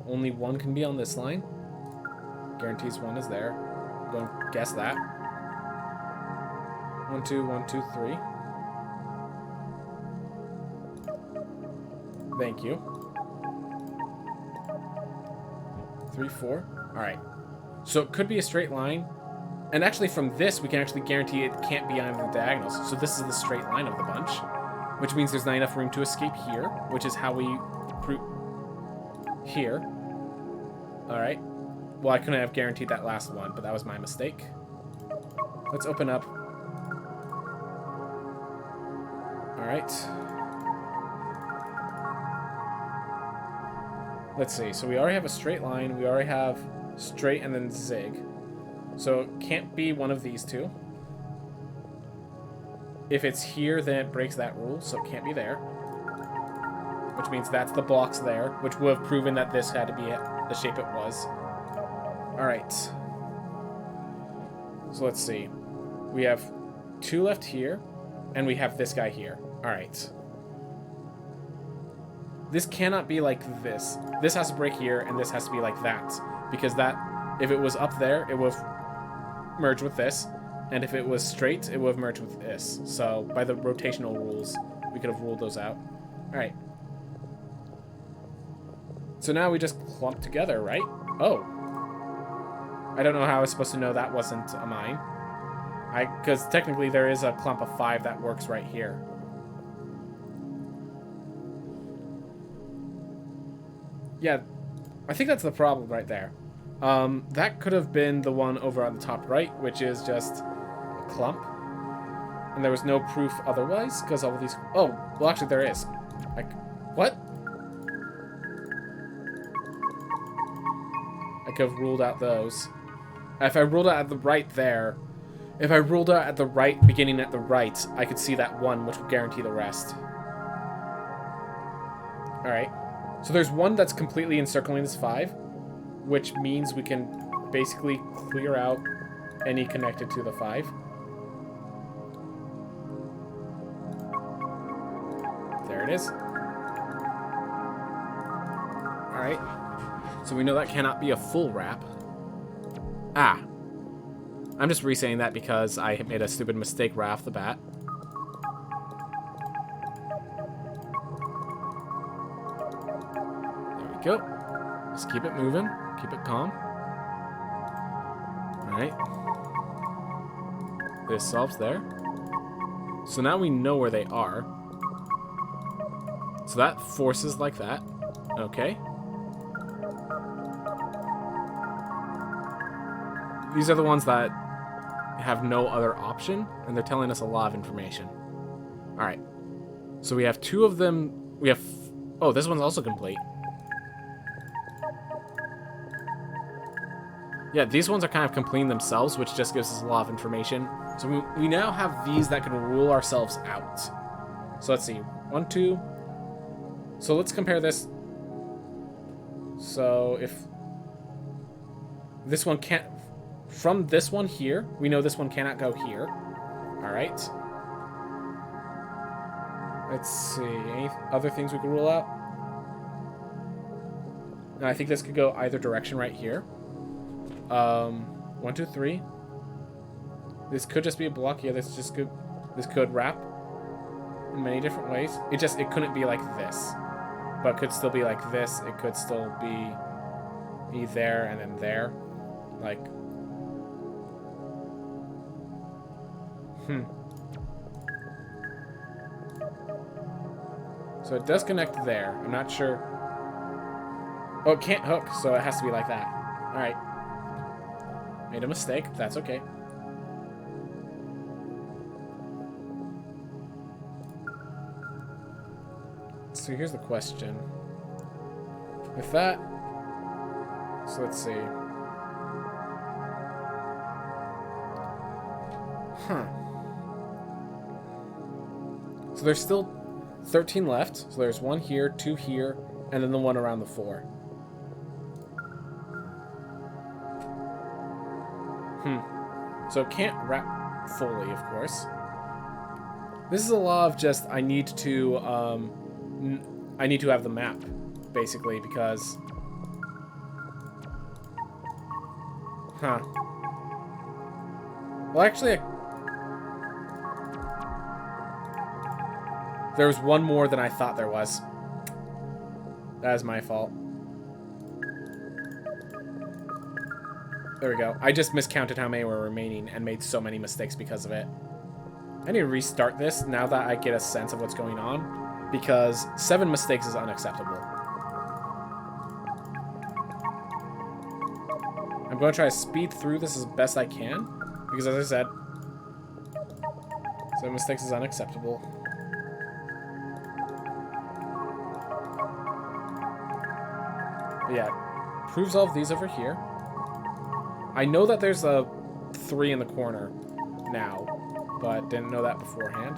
Speaker 1: Only 1 can be on this line. Guarantees 1 is there. Don't guess that. 1, 2, 1, 2, 3. Thank you. 3, 4. All right. So it could be a straight line. And actually from this, we can actually guarantee it can't be on the diagonals. So this is the straight line of the bunch, which means there's not enough room to escape here, which is how we prove here. All right. Well, I couldn't have guaranteed that last one, but that was my mistake. Let's open up. All right. Let's see. So we already have a straight line. We already have straight and then zig. So it can't be one of these two. If it's here, then it breaks that rule, so it can't be there. Which means that's the blocks there, which would have proven that this had to be the shape it was. Alright. So let's see. We have 2 left here, and we have this guy here. Alright. This cannot be like this. This has to break here, and this has to be like that. Because that, if it was up there, it would have merged with this. And if it was straight, it would have merged with this. So, by the rotational rules, we could have ruled those out. Alright. So now we just clump together, right? Oh. I don't know how I was supposed to know that wasn't a mine. Because technically there is a clump of 5 that works right here. Yeah, I think that's the problem right there. That could have been the one over on the top right, which is just a clump. And there was no proof otherwise, because all of these... Oh, well actually there is. Like, what? I could have ruled out those. If I ruled out at the right there, if I ruled out at the right, beginning at the right, I could see that one, which would guarantee the rest. Alright. So there's one that's completely encircling this 5, which means we can basically clear out any connected to the 5. There it is. Alright. So we know that cannot be a full wrap. Ah. I'm just re-saying that because I made a stupid mistake right off the bat. There we go. Just keep it moving. Keep it calm. Alright. This solves there. So now we know where they are. So that forces like that. Okay. These are the ones that have no other option, and they're telling us a lot of information. Alright. So we have two of them. We have... Oh, this one's also complete. Yeah, these ones are kind of completing themselves, which just gives us a lot of information. So we now have these that can rule ourselves out. So let's see. 1, 2... So let's compare this. So if this one can't, from this one here, we know this one cannot go here. All right. Let's see. Any other things we could rule out? No, I think this could go either direction right here. 1, 2, 3. This could just be a block here. This just could. This could wrap in many different ways. It couldn't be like this. But it could still be like this. It could still be there and then there. Like... So it does connect there. I'm not sure. Oh, it can't hook, so it has to be like that. Alright. Made a mistake. That's okay. So here's the question. With that, so let's see. So there's still 13 left. So there's 1 here, 2 here, and then the one around the 4. So it can't wrap fully, of course. This is a lot of just I need to have the map, basically, because... Well, actually... There was one more than I thought there was. That is my fault. There we go. I just miscounted how many were remaining and made so many mistakes because of it. I need to restart this now that I get a sense of what's going on, because 7 mistakes is unacceptable. I'm going to try to speed through this as best I can, because as I said, 7 mistakes is unacceptable. But yeah, proves all of these over here. I know that there's a 3 in the corner now, but didn't know that beforehand.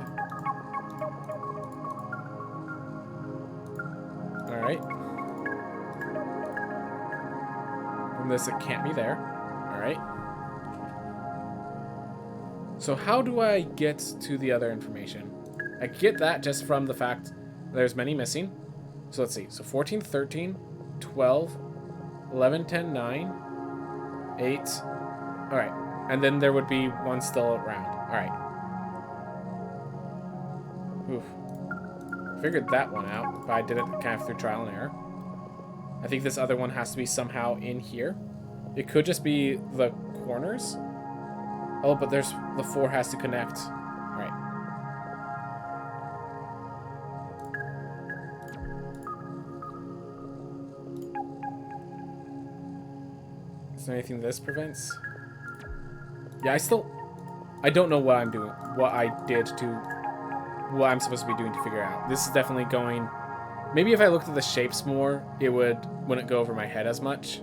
Speaker 1: Alright. From this, it can't be there. Alright. So how do I get to the other information? I get that just from the fact there's many missing. So let's see. So 14, 13, 12, 11, 10, 9, 8. Alright. And then there would be one still around. Alright. Oof. Figured that one out, but I did it kind of through trial and error. I think this other one has to be somehow in here. It could just be the corners. Oh, but there's the 4 has to connect. Alright. Is there anything this prevents? Yeah, I don't know what I'm doing, what I'm supposed to be doing to figure out. This is definitely going... Maybe if I looked at the shapes more, it wouldn't go over my head as much.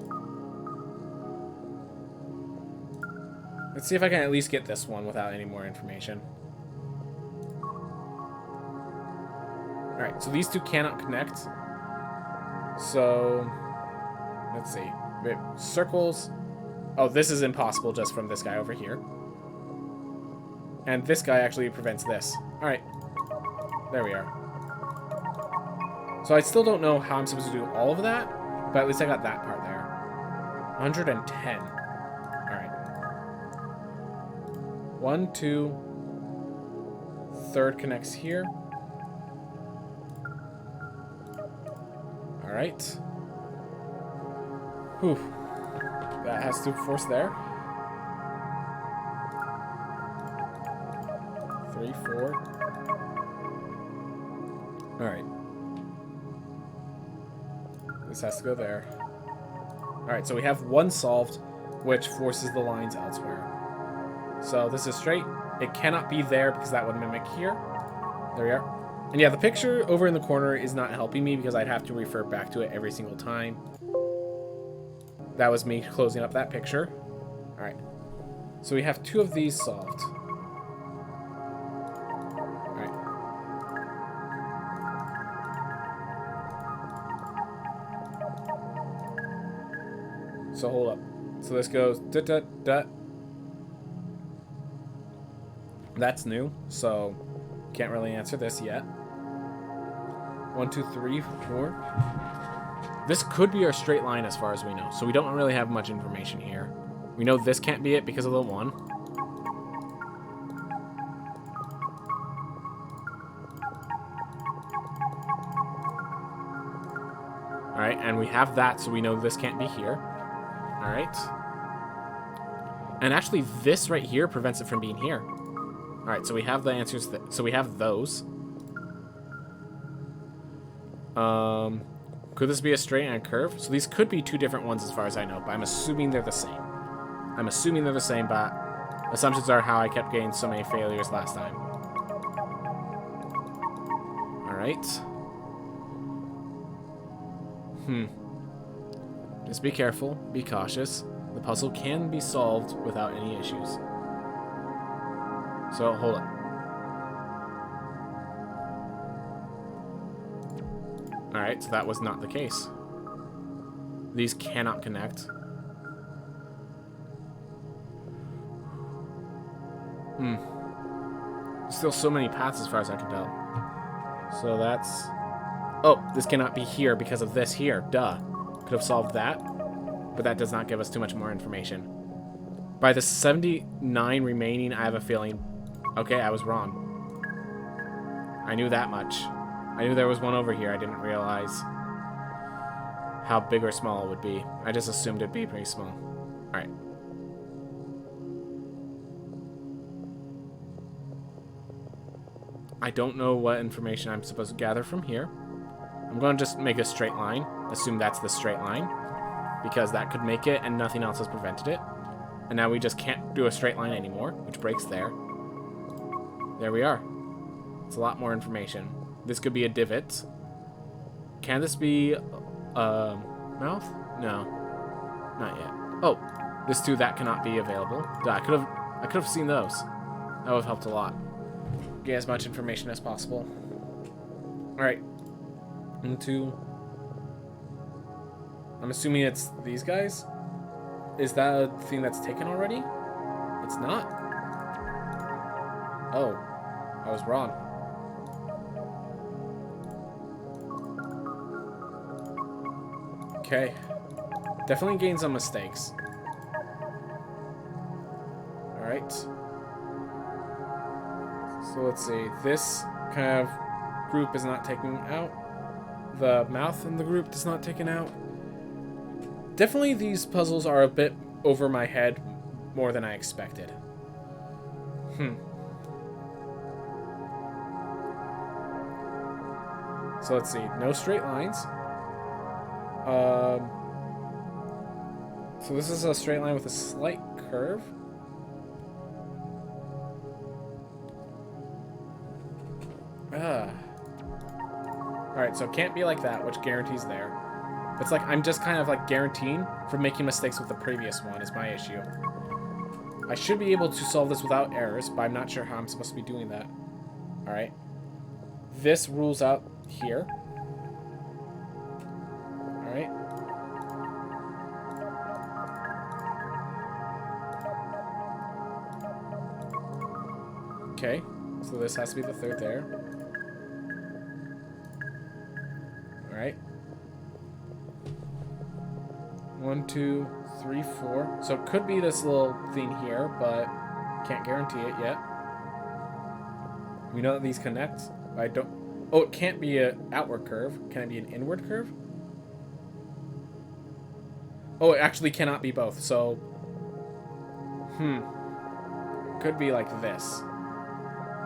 Speaker 1: Let's see if I can at least get this one without any more information. Alright, so these 2 cannot connect. So, let's see. Wait, circles. Oh, this is impossible just from this guy over here. And this guy actually prevents this. Alright. There we are. So I still don't know how I'm supposed to do all of that, But at least I got that part there. 110. Alright. 1, 2. Third connects here. Alright. Whew. That has to force there. 3, 4. Alright. This has to go there. Alright, so we have one solved, which forces the lines elsewhere. So this is straight. It cannot be there because that would mimic here. There we are. And yeah, the picture over in the corner is not helping me because I'd have to refer back to it every single time. That was me closing up that picture. Alright. So we have 2 of these solved. Alright. So hold up. So this goes da. That's new, so can't really answer this yet. 1, 2, 3, 4. This could be our straight line as far as we know, so we don't really have much information here. We know this can't be it because of the 1. Alright, and we have that, so we know this can't be here. Alright. And actually, this right here prevents it from being here. Alright, so we have the answers. So we have those. Could this be a straight and a curve? So these could be 2 different ones as far as I know, but I'm assuming they're the same. I'm assuming they're the same, but assumptions are how I kept getting so many failures last time. Alright. Just be careful, be cautious. The puzzle can be solved without any issues. So, hold on. Alright, so that was not the case. These cannot connect. Still so many paths as far as I can tell. So that's... Oh, this cannot be here because of this here. Duh. Could have solved that. But that does not give us too much more information. By the 79 remaining, I have a feeling... Okay, I was wrong. I knew that much. I knew there was one over here. I didn't realize how big or small it would be. I just assumed it'd be pretty small. Alright. I don't know what information I'm supposed to gather from here. I'm going to just make a straight line. Assume that's the straight line. Because that could make it and nothing else has prevented it. And now we just can't do a straight line anymore, which breaks there. There we are. It's a lot more information. This could be a divot. Can this be a mouth? No. Not yet. Oh, this too, that cannot be available. I could have seen those. That would have helped a lot. Get as much information as possible. Alright. Into... I'm assuming it's these guys? Is that a thing that's taken already? It's not. Oh. I was wrong. Okay. Definitely gained some mistakes. Alright. So let's see. This kind of group is not taken out. The mouth in the group is not taken out. Definitely these puzzles are a bit over my head more than I expected. So let's see. No straight lines. So this is a straight line with a slight curve. Alright, so it can't be like that, which guarantees there. It's like I'm just kind of like guaranteeing from making mistakes with the previous one is my issue. I should be able to solve this without errors, but I'm not sure how I'm supposed to be doing that. Alright. This rules out here. Alright. Okay, so this has to be the third there. Alright. 1, 2, 3, 4. So it could be this little thing here, but can't guarantee it yet. We know that these connect. I don't... Oh, it can't be an outward curve. Can it be an inward curve? Oh, it actually cannot be both, so... Could be like this.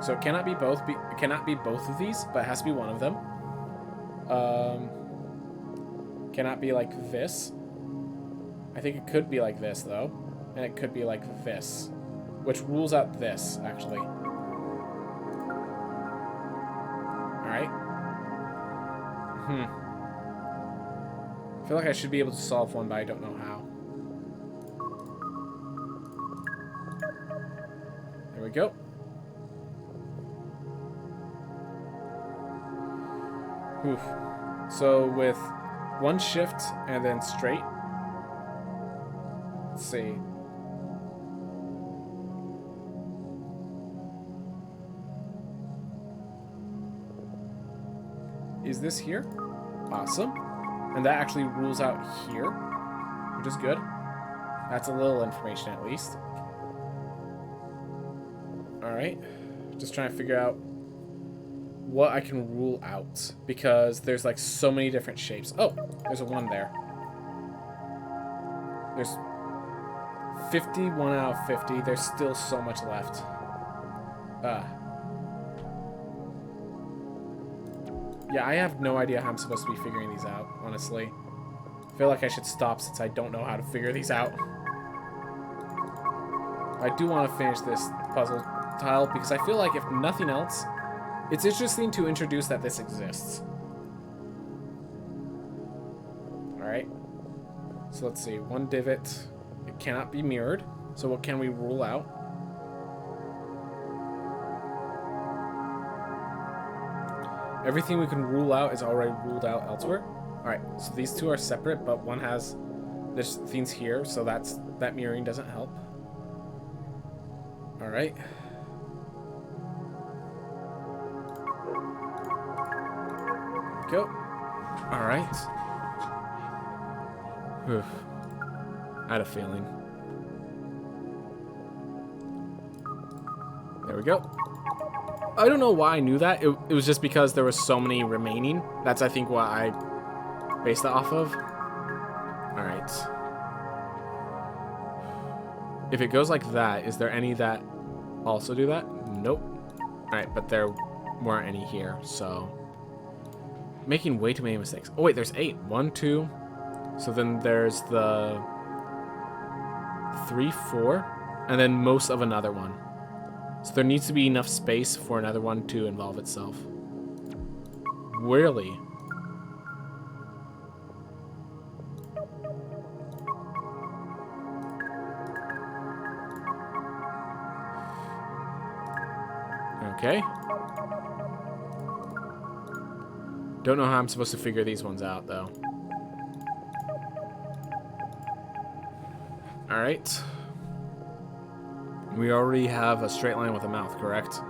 Speaker 1: So it cannot be both. It cannot be both of these, but it has to be one of them. Cannot be like this. I think it could be like this, though. And it could be like this. Which rules out this, actually. Alright. I feel like I should be able to solve one, but I don't know how. There we go. Oof. So with one shift and then straight. Let's see. Is this here? Awesome. And that actually rules out here, which is good. That's a little information at least. Alright. Just trying to figure out what I can rule out, because there's like so many different shapes. Oh, there's a 1 there. There's 51 out of 50. There's still so much left. Yeah, I have no idea how I'm supposed to be figuring these out, honestly. I feel like I should stop since I don't know how to figure these out. I do want to finish this puzzle tile because I feel like if nothing else, it's interesting to introduce that this exists. Alright. So let's see. 1 divot. It cannot be mirrored. So what can we rule out? Everything we can rule out is already ruled out elsewhere. Alright, so these two are separate, but one has there's things here, so that mirroring doesn't help. Alright. Go. Alright. I had a feeling. There we go. I don't know why I knew that. It was just because there was so many remaining. That's, I think, what I based it off of. Alright. If it goes like that, is there any that also do that? Nope. Alright, but there weren't any here, so... Making way too many mistakes. Oh, wait, there's 8. 1, 2. So then there's the 3, 4. And then most of another one. So there needs to be enough space for another one to involve itself. Really? Okay. Don't know how I'm supposed to figure these ones out, though. Alright. We already have a straight line with a mouth, correct?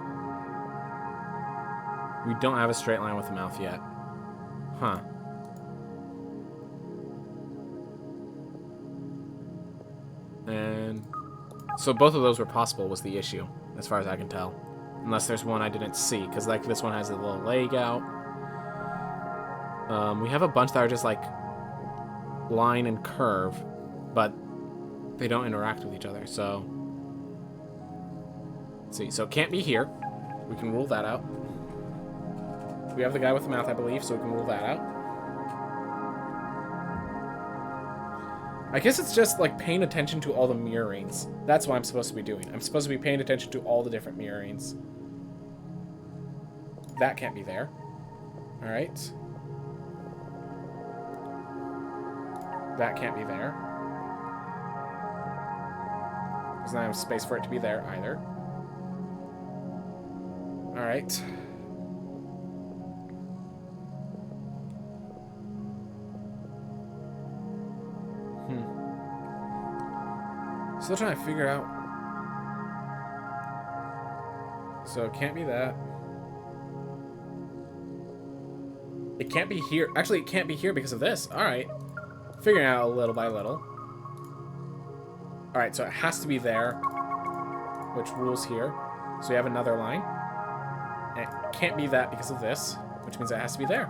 Speaker 1: We don't have a straight line with a mouth yet. Huh. And... So both of those were possible was the issue, as far as I can tell. Unless there's one I didn't see, because like this one has a little leg out. We have a bunch that are just like line and curve, but they don't interact with each other, so... Let's see, so it can't be here. We can rule that out. We have the guy with the mouth, I believe, so we can rule that out. I guess it's just like paying attention to all the mirrorings. That's what I'm supposed to be doing. I'm supposed to be paying attention to all the different mirrorings. That can't be there. Alright. That can't be there. Because I don't have space for it to be there either. Alright. Still trying to figure out. So it can't be that. It can't be here. Actually, it can't be here because of this. Alright. Figuring it out little by little. Alright, so it has to be there. Which rules here. So you have another line. And it can't be that because of this, which means it has to be there.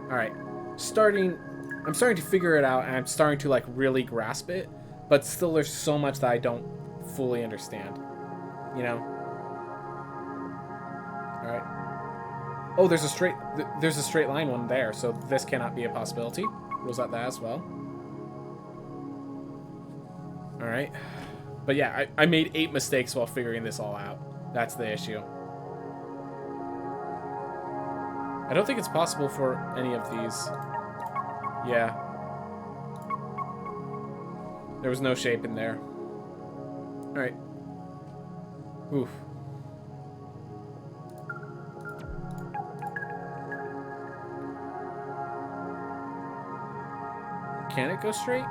Speaker 1: Alright. I'm starting to figure it out, and I'm starting to, like, really grasp it. But still, there's so much that I don't fully understand. You know? Alright. Oh, there's a straight line one there, so this cannot be a possibility. Rules out that as well. Alright. But yeah, I made 8 mistakes while figuring this all out. That's the issue. I don't think it's possible for any of these. Yeah. There was no shape in there. Alright. Oof. Can it go straight?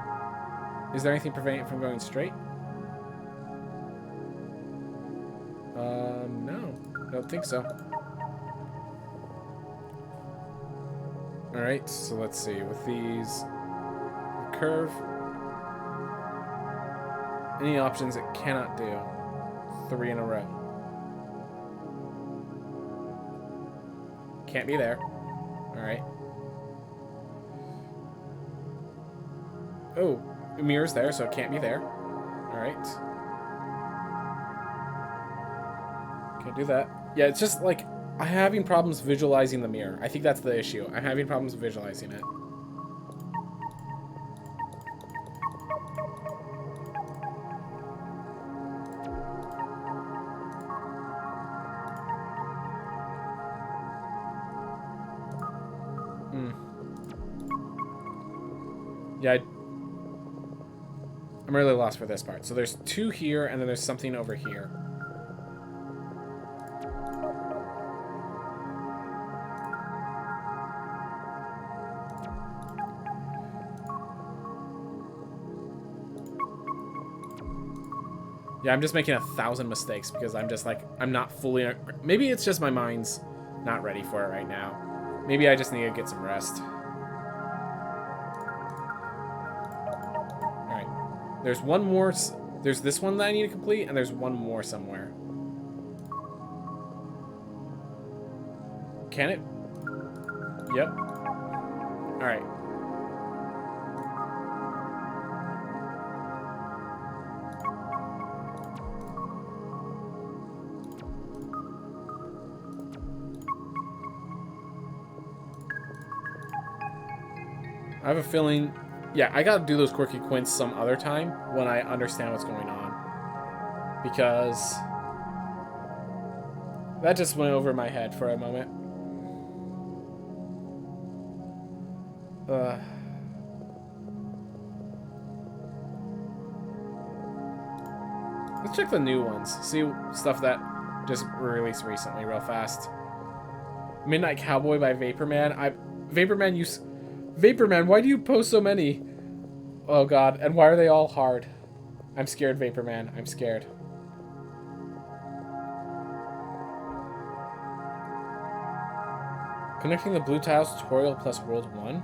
Speaker 1: Is there anything preventing it from going straight? No. I don't think so. Alright, so let's see. With these... The curve... Any options it cannot do. 3 in a row. Can't be there. Alright. Oh, the mirror's there, so it can't be there. Alright. Can't do that. Yeah, it's just like, I'm having problems visualizing the mirror. I think that's the issue. I'm having problems visualizing it. Yeah, I'm really lost for this part. So there's 2 here, and then there's something over here. Yeah, I'm just making 1,000 mistakes because I'm just like, I'm not fully... Maybe it's just my mind's not ready for it right now. Maybe I just need to get some rest. Alright. There's one more... There's this one that I need to complete, and there's one more somewhere. Can it? Yep. Alright. I have a feeling... Yeah, I gotta do those quirky quints some other time when I understand what's going on. Because... that just went over my head for a moment. Let's check the new ones. See stuff that just released recently real fast. Midnight Cowboy by Vaporman. Vaporman, why do you post so many? Oh god, and why are they all hard? I'm scared, Vaporman. I'm scared. Connecting the blue tiles tutorial plus world 1.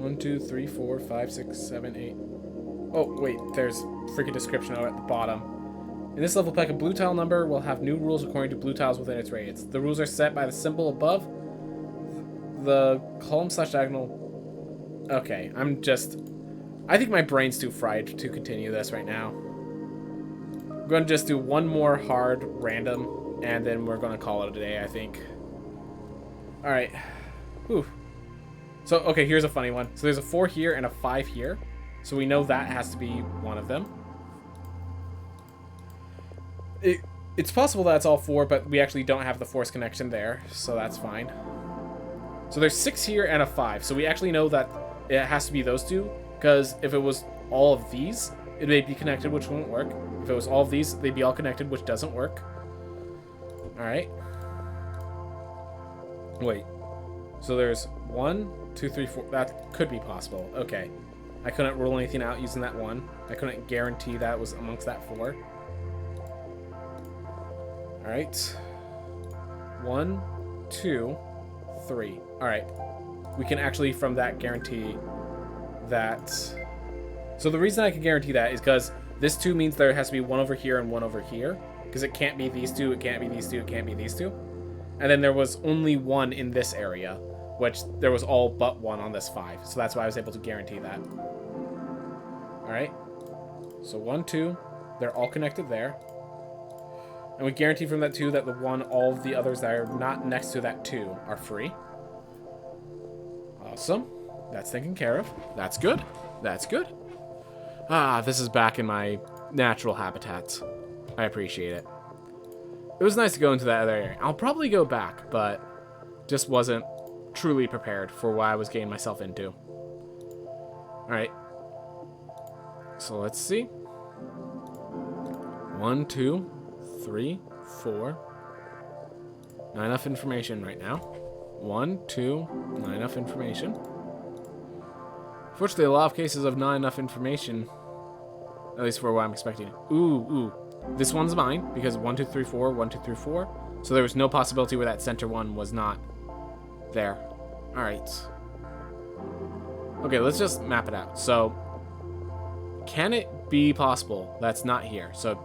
Speaker 1: One, 2, 3, 4, 5, 6, 7, 8. Oh, wait, there's freaking description at the bottom. In this level pack, a blue tile number will have new rules according to blue tiles within its radius. The rules are set by the symbol above the column/diagonal. Okay, I think my brain's too fried to continue this right now. I'm going to just do one more hard random, and then we're going to call it a day, I think. Alright. Whew. So, okay, here's a funny one. So there's a 4 here and a 5 here. So we know that has to be one of them. It's possible that it's all 4, but we actually don't have the force connection there, so that's fine. So there's 6 here and a 5, so we actually know that it has to be those two, because if it was all of these, it may be connected, which won't work. If it was all of these, they'd be all connected, which doesn't work. Alright. Wait. So there's 1, 2, 3, 4. That could be possible. Okay. I couldn't rule anything out using that 1. I couldn't guarantee that was amongst that 4. Alright, Alright. 1, 2, 3. Alright. We can actually, from that, guarantee that... So the reason I can guarantee that is because this 2 means there has to be one over here and one over here. Because it can't be these two, it can't be these two, it can't be these two. And then there was only one in this area, which there was all but one on this 5. So that's why I was able to guarantee that. Alright. So 1, 2. They're all connected there. And we guarantee from that 2 that the one, all of the others that are not next to that 2 are free. Awesome. That's taken care of. That's good. That's good. Ah, this is back in my natural habitats. I appreciate it. It was nice to go into that other area. I'll probably go back, but just wasn't truly prepared for what I was getting myself into. Alright. So let's see. 1, 2, 3, 4. Not enough information right now. 1, 2, not enough information. Fortunately, a lot of cases of not enough information, at least for what I'm expecting. Ooh. This one's mine, because 1, 2, 3, 4, 1, 2, 3, 4. So there was no possibility where that center one was not there. Alright. Okay, let's just map it out. So, can it be possible that's not here? So,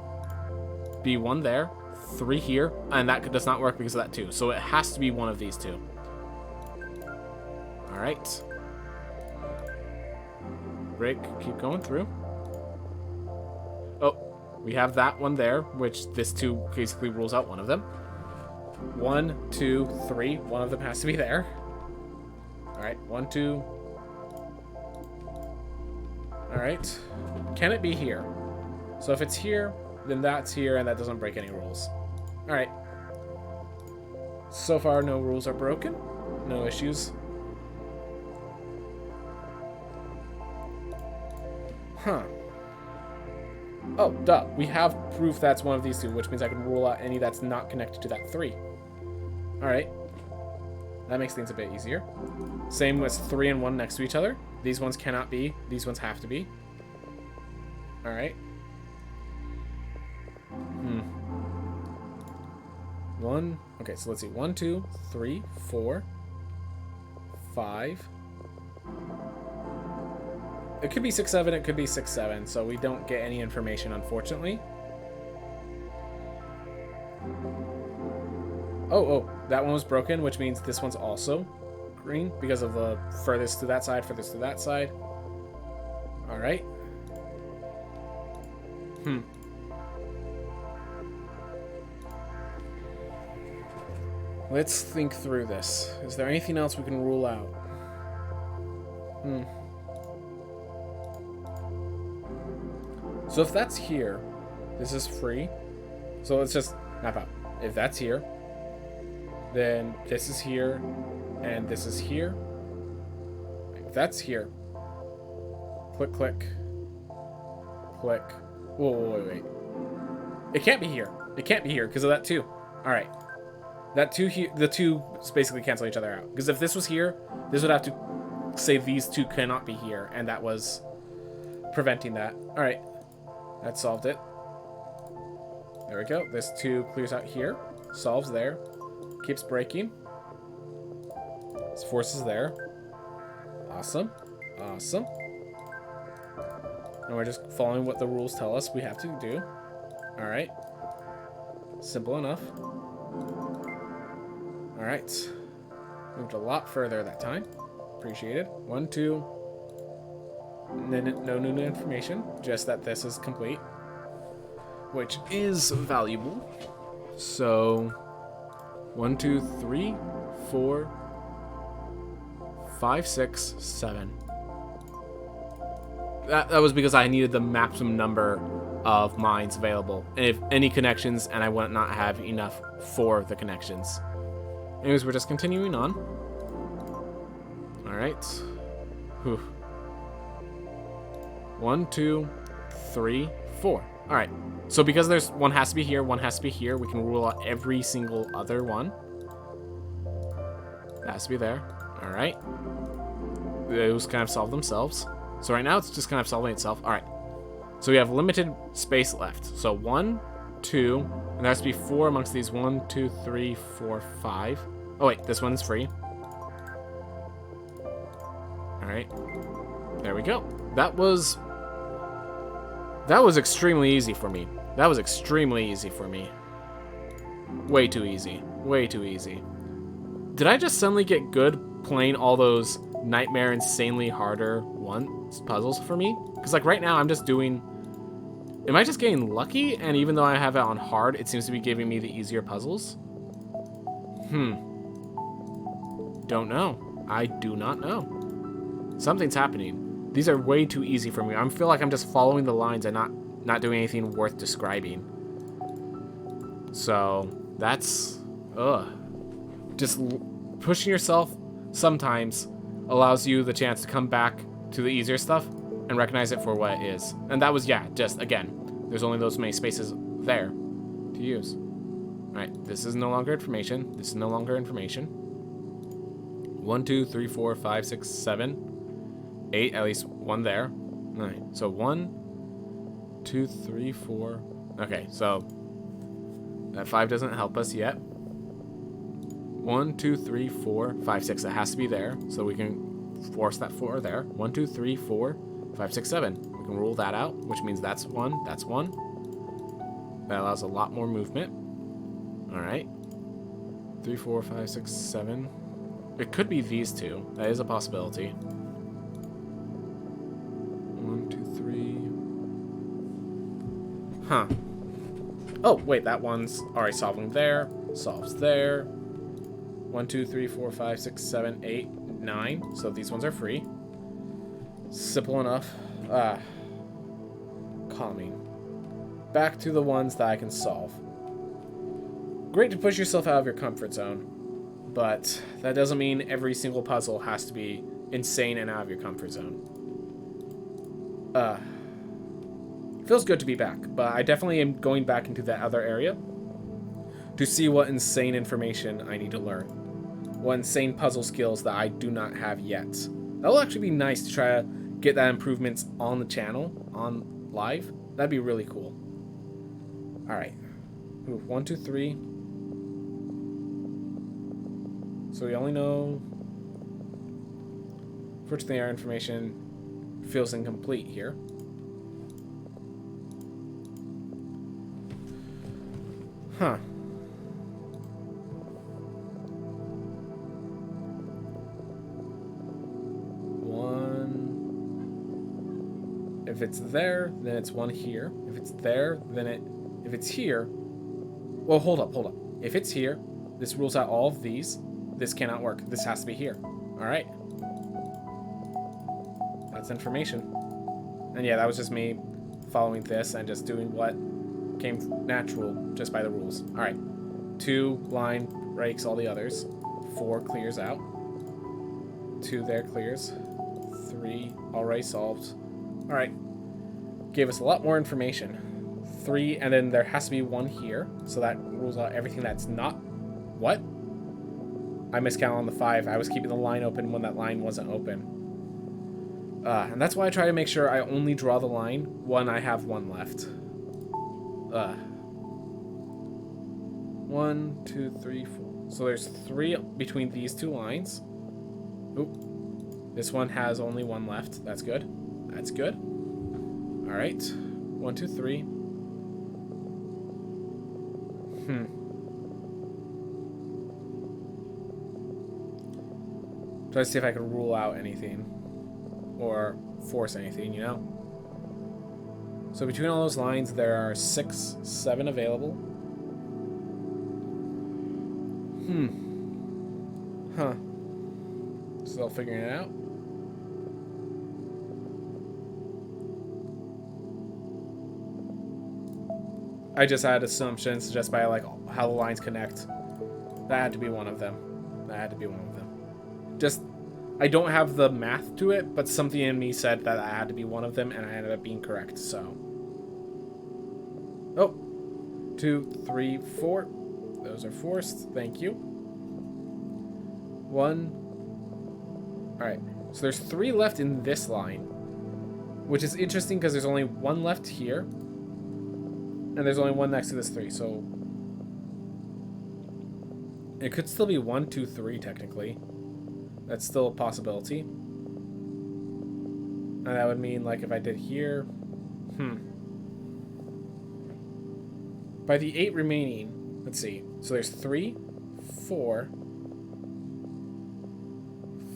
Speaker 1: be 1 there, 3 here, and that does not work because of that 2. So it has to be one of these 2. Alright. Break, keep going through. Oh, we have that one there, which this 2 basically rules out one of them. 1, 2, 3. One of them has to be there. Alright, 1, 2. Alright. Can it be here? So if it's here, then that's here, and that doesn't break any rules. Alright. So far, no rules are broken. No issues. Huh. Oh, duh. We have proof that's one of these 2, which means I can rule out any that's not connected to that 3. Alright. That makes things a bit easier. Same with 3 and 1 next to each other. These ones cannot be. These ones have to be. Alright. 1. Okay, so let's see. 1, 2, 3, 4, 5. It could be 6, 7. It could be 6, 7. So we don't get any information, unfortunately. Oh, that one was broken, which means this one's also green because of the furthest to that side, furthest to that side. All right. Let's think through this. Is there anything else we can rule out? So if that's here, this is free. So let's just map out. If that's here, then this is here, and this is here. If that's here, click, click, click. Whoa, wait. It can't be here. It can't be here because of that 2. All right. That 2 here, the 2 basically cancel each other out. Because if this was here, this would have to say these 2 cannot be here, and that was preventing that. All right. That solved it. There we go. This 2 clears out here. Solves there. Keeps breaking. This force is there. Awesome. Awesome. And we're just following what the rules tell us we have to do. Alright. Simple enough. Alright. Moved a lot further that time. Appreciated. 1, 2. No new information, just that this is complete, which is valuable. So 1, 2, 3, 4, 5, 6, 7. That was because I needed the maximum number of mines available, and if any connections, and I would not have enough for the connections. Anyways, we're just continuing on. All right. Whew. 1, 2, 3, 4. All right. So because there's one has to be here, one has to be here, we can rule out every single other one. That has to be there. All right. Those kind of solve themselves. So right now it's just kind of solving itself. All right. So we have limited space left. So 1, 2, and there has to be 4 amongst these. 1, 2, 3, 4, 5. Oh wait, this one's free. All right, there we go. That was extremely easy for me. That was extremely easy for me. Way too easy. Way too easy. Did I just suddenly get good playing all those nightmare insanely harder puzzles for me? Because like right now I'm just doing... Am I just getting lucky? And even though I have it on hard, it seems to be giving me the easier puzzles? Don't know. I do not know. Something's happening. These are way too easy for me. I feel like I'm just following the lines and not doing anything worth describing. So, that's... Just pushing yourself sometimes allows you the chance to come back to the easier stuff and recognize it for what it is. And that was, yeah, just, again, there's only those many spaces there to use. Alright, this is no longer information. This is no longer information. 1, 2, 3, 4, 5, 6, 7, 8, at least one there. Alright, so 1, 2, 3, 4. Okay, so that 5 doesn't help us yet. 1, 2, 3, 4, 5, 6. It has to be there, so we can force that 4 there. 1, 2, 3, 4, 5, 6, 7. We can rule that out, which means that's 1. That's 1. That allows a lot more movement. All right. 3, 4, 5, 6, 7. It could be these two. That is a possibility. 1, 2, 3. Huh. Oh, wait, that one's already solving there. Solves there. 1, 2, 3, 4, 5, 6, 7, 8, 9. So these ones are free. Simple enough. Calming. Back to the ones that I can solve. Great to push yourself out of your comfort zone, but that doesn't mean every single puzzle has to be insane and out of your comfort zone. Feels good to be back, but I definitely am going back into that other area to see what insane information I need to learn. What insane puzzle skills that I do not have yet. That'll actually be nice to try to get that improvements on the channel, on live. That'd be really cool. Alright. 1, 2, 3. So we only know... Fortunately, our information feels incomplete here. Huh. If it's there, then it's 1 here. If it's there, then if it's here... Well, hold up. If it's here, this rules out all of these. This cannot work. This has to be here. Alright. That's information. And yeah, that was just me following this and just doing what came natural just by the rules. Alright. 2 line breaks all the others. 4 clears out. 2 there clears. 3 already solved. Alright. Gave us a lot more information. 3, and then there has to be 1 here. So that rules out everything that's not... What? I miscounted on the 5. I was keeping the line open when that line wasn't open. And that's why I try to make sure I only draw the line when I have 1 left. 1, 2, 3, 4. So there's 3 between these 2 lines. Oop. This one has only 1 left. That's good. That's good. Alright. 1, 2, 3. Try to see if I can rule out anything. Or force anything, you know? So between all those lines, there are 6, 7 available. Huh. Still figuring it out. I just had assumptions just by like how the lines connect. That had to be one of them. Just, I don't have the math to it, but something in me said that I had to be one of them, and I ended up being correct, so. Oh. 2, 3, 4. Those are forced. Thank you. 1. Alright. So there's 3 left in this line, which is interesting because there's only 1 left here. And there's only one next to this 3, so... It could still be 1, 2, 3, technically. That's still a possibility. And that would mean, like, if I did here... By the 8 remaining... Let's see. So there's 3, 4...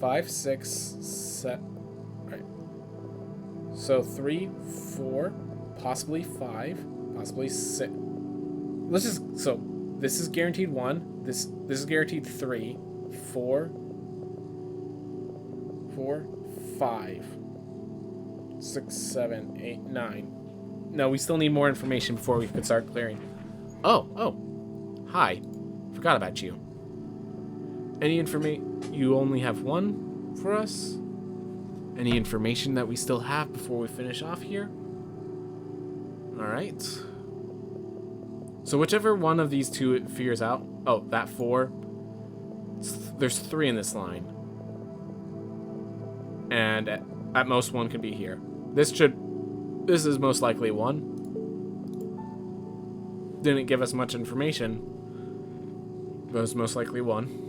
Speaker 1: 5, 6, 7... Alright. So 3, 4... Possibly 5... Possibly 6... Let's just... So, this is guaranteed 1. This is guaranteed 3, 4... 4, 5... 6, 7, 8, 9. No, we still need more information before we could start clearing. Oh. Hi. Forgot about you. Any information? You only have 1 for us? Any information that we still have before we finish off here? Alright. So whichever one of these 2 it figures out... Oh, that 4. There's 3 in this line. And at most 1 could be here. This is most likely 1. Didn't give us much information. But it's most likely 1.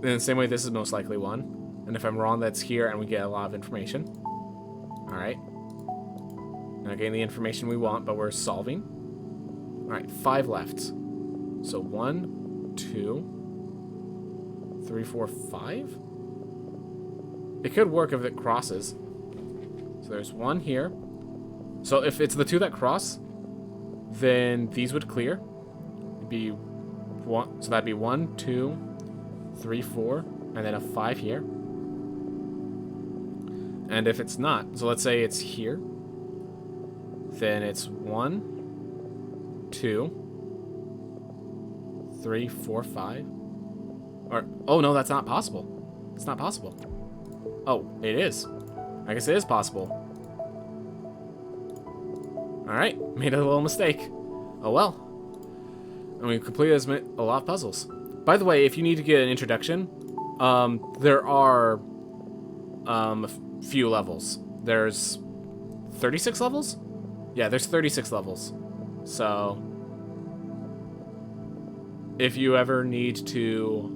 Speaker 1: In the same way, this is most likely 1. And if I'm wrong, that's here and we get a lot of information. Alright. Not getting the information we want, but we're solving. Alright, 5 left. So 1, 2, 3, 4, 5? It could work if it crosses. So there's 1 here. So if it's the 2 that cross, then these would clear. It'd be 1, so that'd be 1, 2, 3, 4, and then a 5 here. And if it's not, so let's say it's here, then it's 1, 2, 3, 4, 5. Or, oh no, that's not possible. It's not possible. Oh, it is. I guess it is possible. Alright, made a little mistake. Oh well. And we completed a lot of puzzles. By the way, if you need to get an introduction, there are a few levels. There's 36 levels? Yeah, there's 36 levels. So, if you ever need to,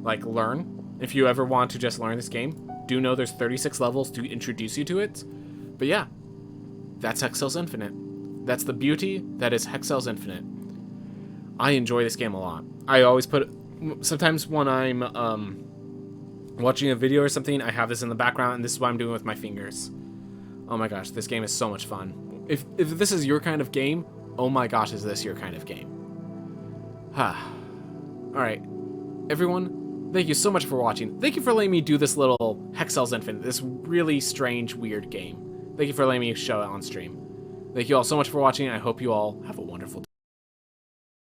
Speaker 1: like, learn, if you ever want to just learn this game, do know there's 36 levels to introduce you to it. But yeah, that's Hexcells Infinite. That's the beauty that is Hexcells Infinite. I enjoy this game a lot. I always put... Sometimes when I'm watching a video or something, I have this in the background, and this is what I'm doing with my fingers. Oh my gosh, this game is so much fun. If this is your kind of game, oh my gosh, is this your kind of game. Alright, everyone, thank you so much for watching. Thank you for letting me do this little Hexcells Infinite, this really strange, weird game. Thank you for letting me show it on stream. Thank you all so much for watching, and I hope you all have a wonderful